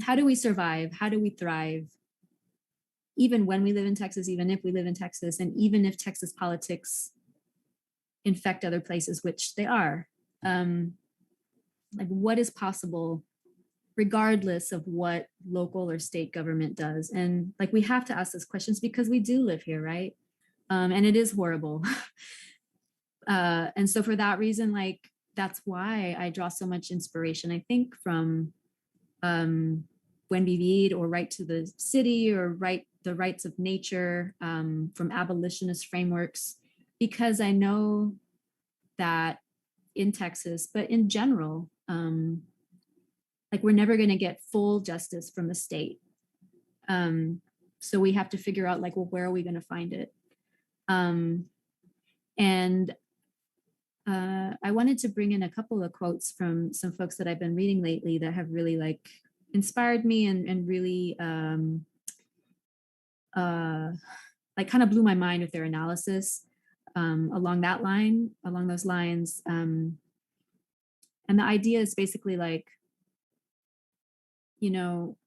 how do we survive? How do we thrive? Even when we live in Texas, even if we live in Texas, and even if Texas politics infect other places, which they are, like what is possible regardless of what local or state government does? And like, we have to ask those questions because we do live here, right? And it is horrible. And so for that reason, like, that's why I draw so much inspiration, I think, from Buen Vivir, or Right to the City, or the Rights of Nature, from abolitionist frameworks, because I know that in Texas, but in general, like, we're never going to get full justice from the state. So we have to figure out, like, well, where are we going to find it? And I wanted to bring in a couple of quotes from some folks that I've been reading lately that have really like inspired me and really like kind of blew my mind with their analysis along those lines. And the idea is basically like, you know,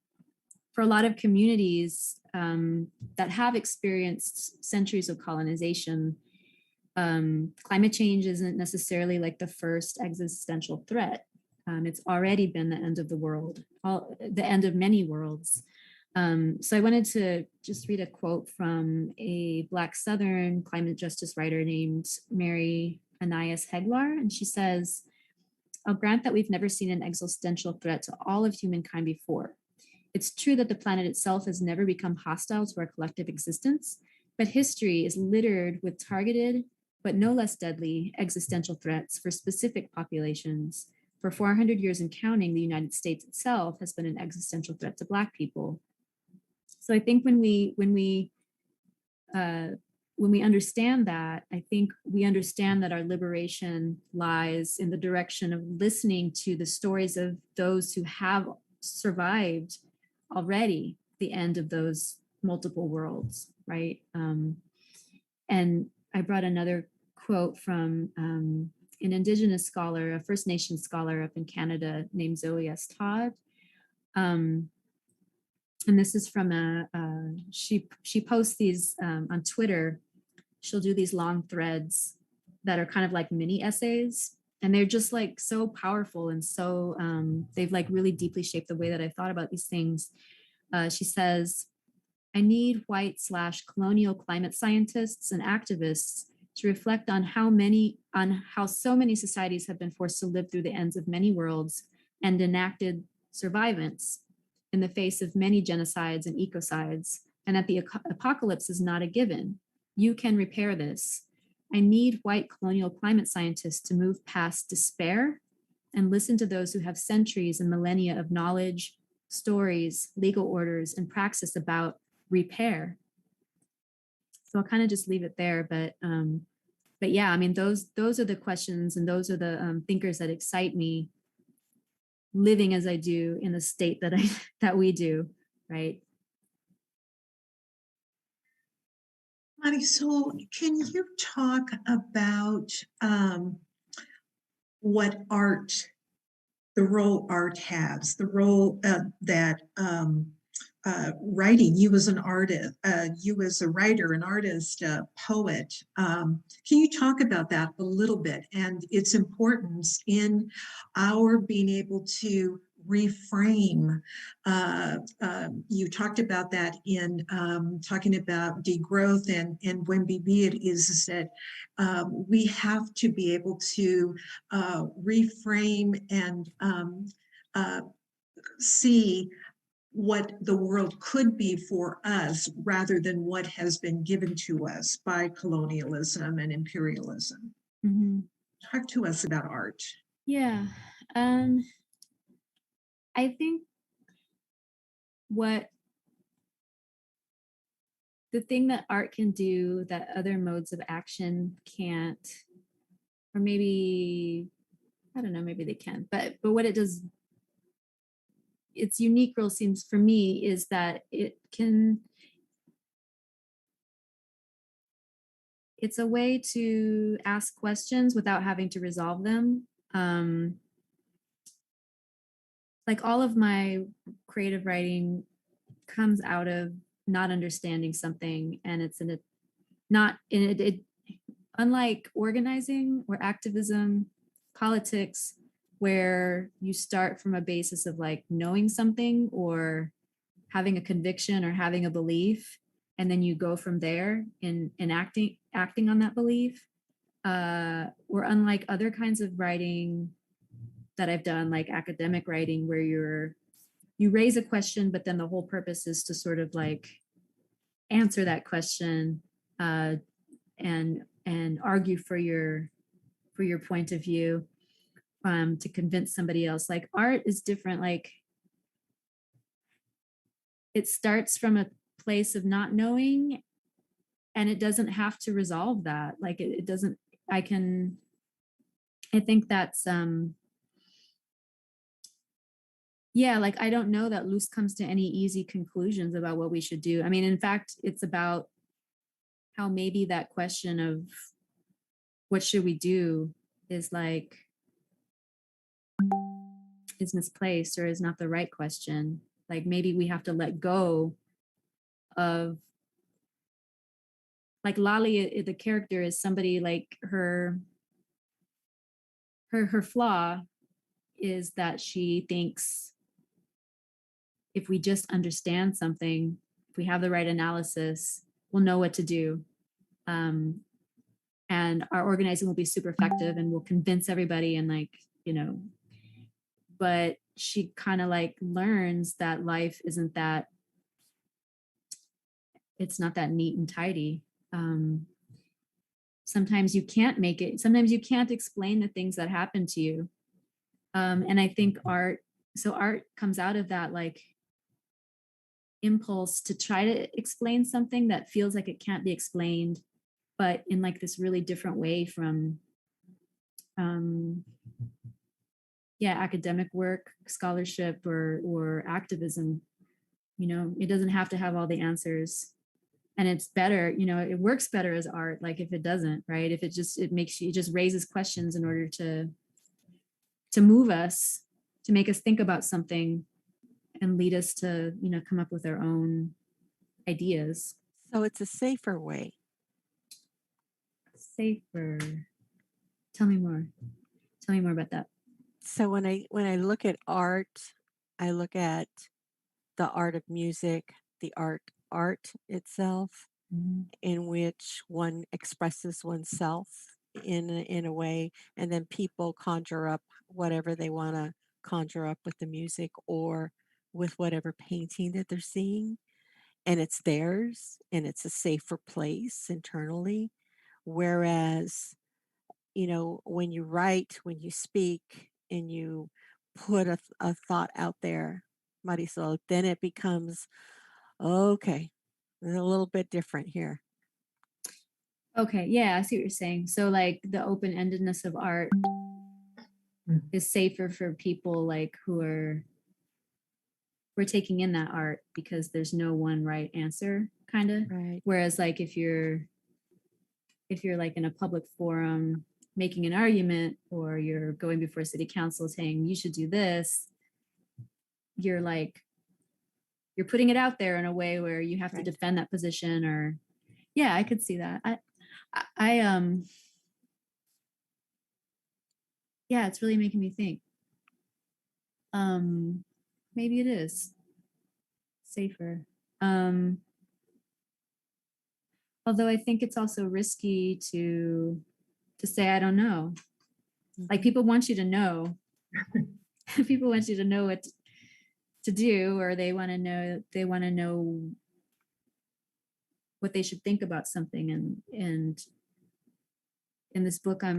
for a lot of communities that have experienced centuries of colonization, climate change isn't necessarily like the first existential threat. It's already been the end of the world, the end of many worlds. So I wanted to just read a quote from a Black Southern climate justice writer named Mary Anais Heglar. And she says, "I'll grant that we've never seen an existential threat to all of humankind before. It's true that the planet itself has never become hostile to our collective existence, but history is littered with targeted, but no less deadly, existential threats for specific populations. For 400 years and counting, the United States itself has been an existential threat to Black people." So I think when we understand that, I think we understand that our liberation lies in the direction of listening to the stories of those who have survived already the end of those multiple worlds, right? And I brought another quote from an Indigenous scholar, a First Nation scholar up in Canada named Zoe S. Todd. And this is from she posts these on Twitter. She'll do these long threads that are kind of like mini essays. And they're just like so powerful. And so they've like really deeply shaped the way that I thought about these things. She says, "I need white/colonial climate scientists and activists to reflect on how so many societies have been forced to live through the ends of many worlds and enacted survivance in the face of many genocides and ecocides, and that the apocalypse is not a given. You can repair this. I need white colonial climate scientists to move past despair and listen to those who have centuries and millennia of knowledge, stories, legal orders, and praxis about repair. So I'll kind of just leave it there, but yeah, I mean, those are the questions, and those are the thinkers that excite me, living as I do in the state that that we do, right? Marisol, can you talk about what art, the role art has, the role that writing, you as an artist, you as a writer, an artist, poet, can you talk about that a little bit and its importance in our being able to reframe? You talked about that in talking about degrowth, and when BB it is that we have to be able to reframe and see what the world could be for us rather than what has been given to us by colonialism and imperialism. Mm-hmm. Talk to us about art. Yeah. I think the thing that art can do that other modes of action can't, or maybe, I don't know, maybe they can, but what it does, its unique role seems for me is that it's a way to ask questions without having to resolve them. Like all of my creative writing comes out of not understanding something, and it's unlike organizing or activism, politics, where you start from a basis of like knowing something or having a conviction or having a belief, and then you go from there in acting on that belief. Or unlike other kinds of writing that I've done, like academic writing, where you raise a question, but then the whole purpose is to sort of like answer that question and argue for your point of view, to convince somebody else. Like art is different. Like it starts from a place of not knowing, and it doesn't have to resolve that. Like it doesn't. I think that's yeah, like I don't know that Luz comes to any easy conclusions about what we should do. I mean, in fact, it's about how maybe that question of what should we do is misplaced or is not the right question. Like maybe we have to let go of, like Lali, the character, is somebody like her flaw is that she thinks if we just understand something, if we have the right analysis, we'll know what to do. And our organizing will be super effective and we'll convince everybody, and like, but she kind of like learns that life isn't that, it's not that neat and tidy. Sometimes you can't make it, sometimes you can't explain the things that happen to you. And I think art comes out of that like impulse to try to explain something that feels like it can't be explained, but in like this really different way from academic work, scholarship, or activism. It doesn't have to have all the answers, and it's better, it works better as art. Like if it doesn't, right, if it just raises questions in order to move us, to make us think about something and lead us to come up with our own ideas. So it's a safer way. Safer. Tell me more about that. So when I look at art, I look at the art of music, the art itself, in which one expresses oneself in a way, and then people conjure up whatever they want to conjure up with the music or with whatever painting that they're seeing, and it's theirs, and it's a safer place internally, Whereas, when you write, when you speak, and you put a thought out there, Marisol, then it becomes, okay, a little bit different here. Okay, yeah, I see what you're saying. So like the open-endedness of art is safer for people like we're taking in that art because there's no one right answer, kind of. Right. Whereas like if you're like in a public forum making an argument, or you're going before city council saying you should do this, you're putting it out there in a way where you have to Right. defend that position. Or yeah, I could see that. I yeah, it's really making me think. Maybe it is safer. Although I think it's also risky to say I don't know. Like people want you to know. People want you to know what to do, or they want to know what they should think about something. And in this book, I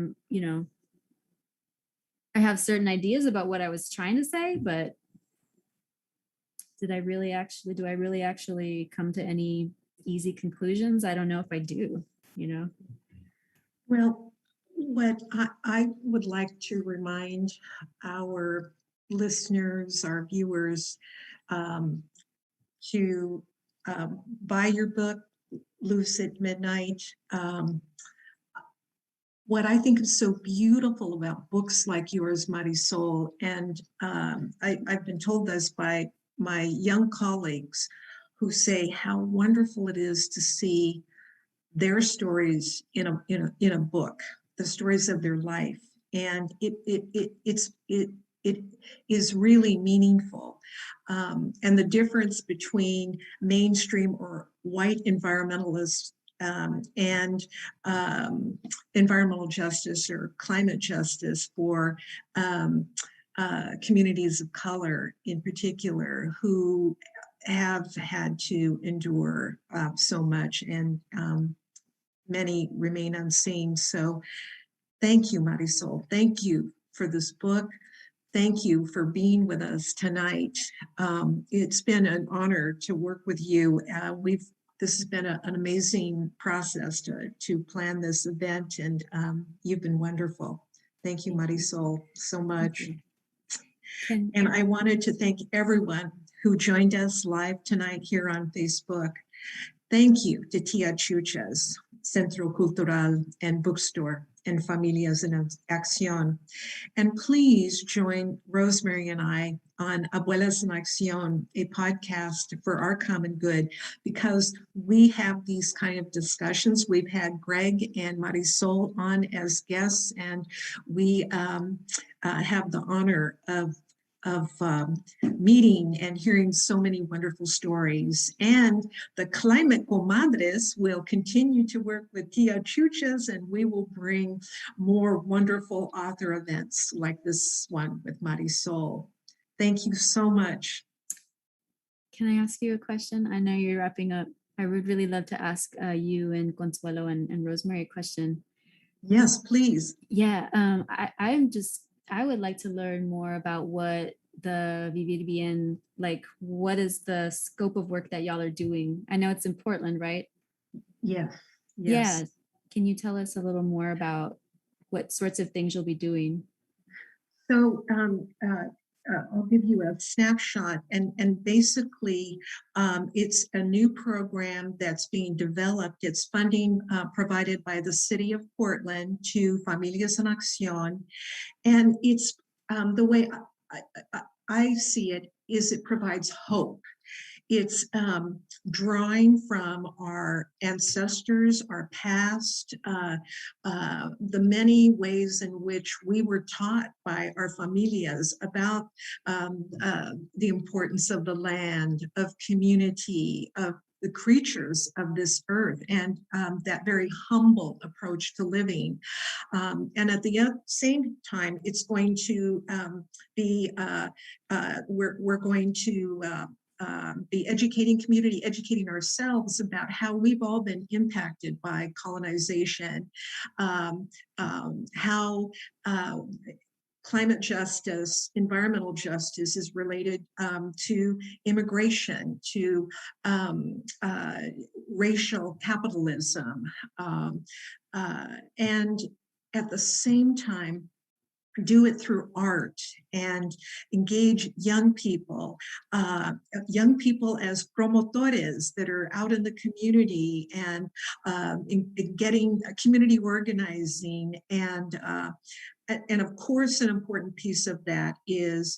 have certain ideas about what I was trying to say, but do I really actually come to any easy conclusions? I don't know if I do, Well, what I would like to remind our listeners, our viewers, to buy your book, Loose at Midnight. What I think is so beautiful about books like yours, Marisol, and I've been told this by my young colleagues who say how wonderful it is to see their stories in a book, the stories of their life, and it is really meaningful. And the difference between mainstream or white environmentalists and environmental justice or climate justice for communities of color in particular who have had to endure so much, and many remain unseen. So thank you, Marisol. Thank you for this book. Thank you for being with us tonight. It's been an honor to work with you. This has been an amazing process to plan this event, and you've been wonderful. Thank you, Marisol, so much. And I wanted to thank everyone who joined us live tonight here on Facebook. Thank you to Tia Chuchas, Centro Cultural and Bookstore, and Familias en Acción. And please join Rosemary and I on Abuelas en Acción, a podcast for our common good, because we have these kind of discussions. We've had Greg and Marisol on as guests, and we have the honor of meeting and hearing so many wonderful stories. And the Climate Comadres will continue to work with Tia Chuchas, and we will bring more wonderful author events like this one with Marisol. Thank you so much. Can I ask you a question? I know you're wrapping up. I would really love to ask you and Consuelo and Rosemary a question. Yes, please. Yeah, I would like to learn more about what the Vivir Bien, like what is the scope of work that y'all are doing? I know it's in Portland, right? Yes. Yeah. Can you tell us a little more about what sorts of things you'll be doing? So I'll give you a snapshot, and basically it's a new program that's being developed. It's funding provided by the city of Portland to Familias en Acción, and it's the way I see it is it provides hope. It's drawing from our ancestors, our past, the many ways in which we were taught by our familias about the importance of the land, of community, of the creatures of this earth, and that very humble approach to living. And at the same time, it's going to be, we're going to the educating community, educating ourselves about how we've all been impacted by colonization, how climate justice, environmental justice is related to immigration, to racial capitalism, and at the same time, do it through art and engage young people as promotores that are out in the community and in getting community organizing. And of course, an important piece of that is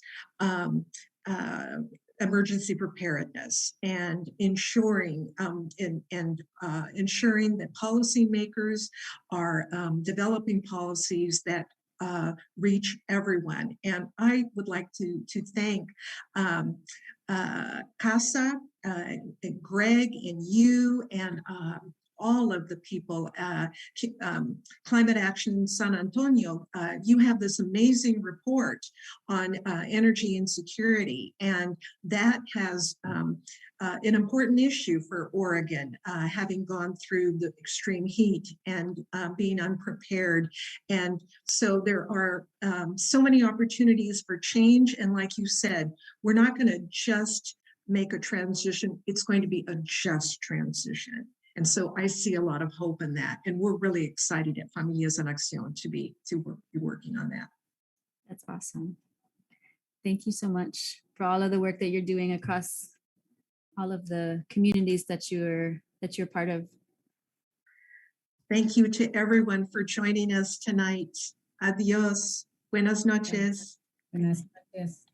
emergency preparedness and ensuring ensuring that policymakers are developing policies that reach everyone. And I would like to thank Casa, Greg, and you, and all of the people, Climate Action San Antonio. You have this amazing report on energy insecurity, and that has an important issue for Oregon, having gone through the extreme heat and being unprepared. And so there are so many opportunities for change. And like you said, we're not going to just make a transition, it's going to be a just transition. And so I see a lot of hope in that. And we're really excited at Familias en Acción to be working on that. That's awesome. Thank you so much for all of the work that you're doing across all of the communities that you're part of. Thank you to everyone for joining us tonight. Adios. Buenas noches. Buenas noches.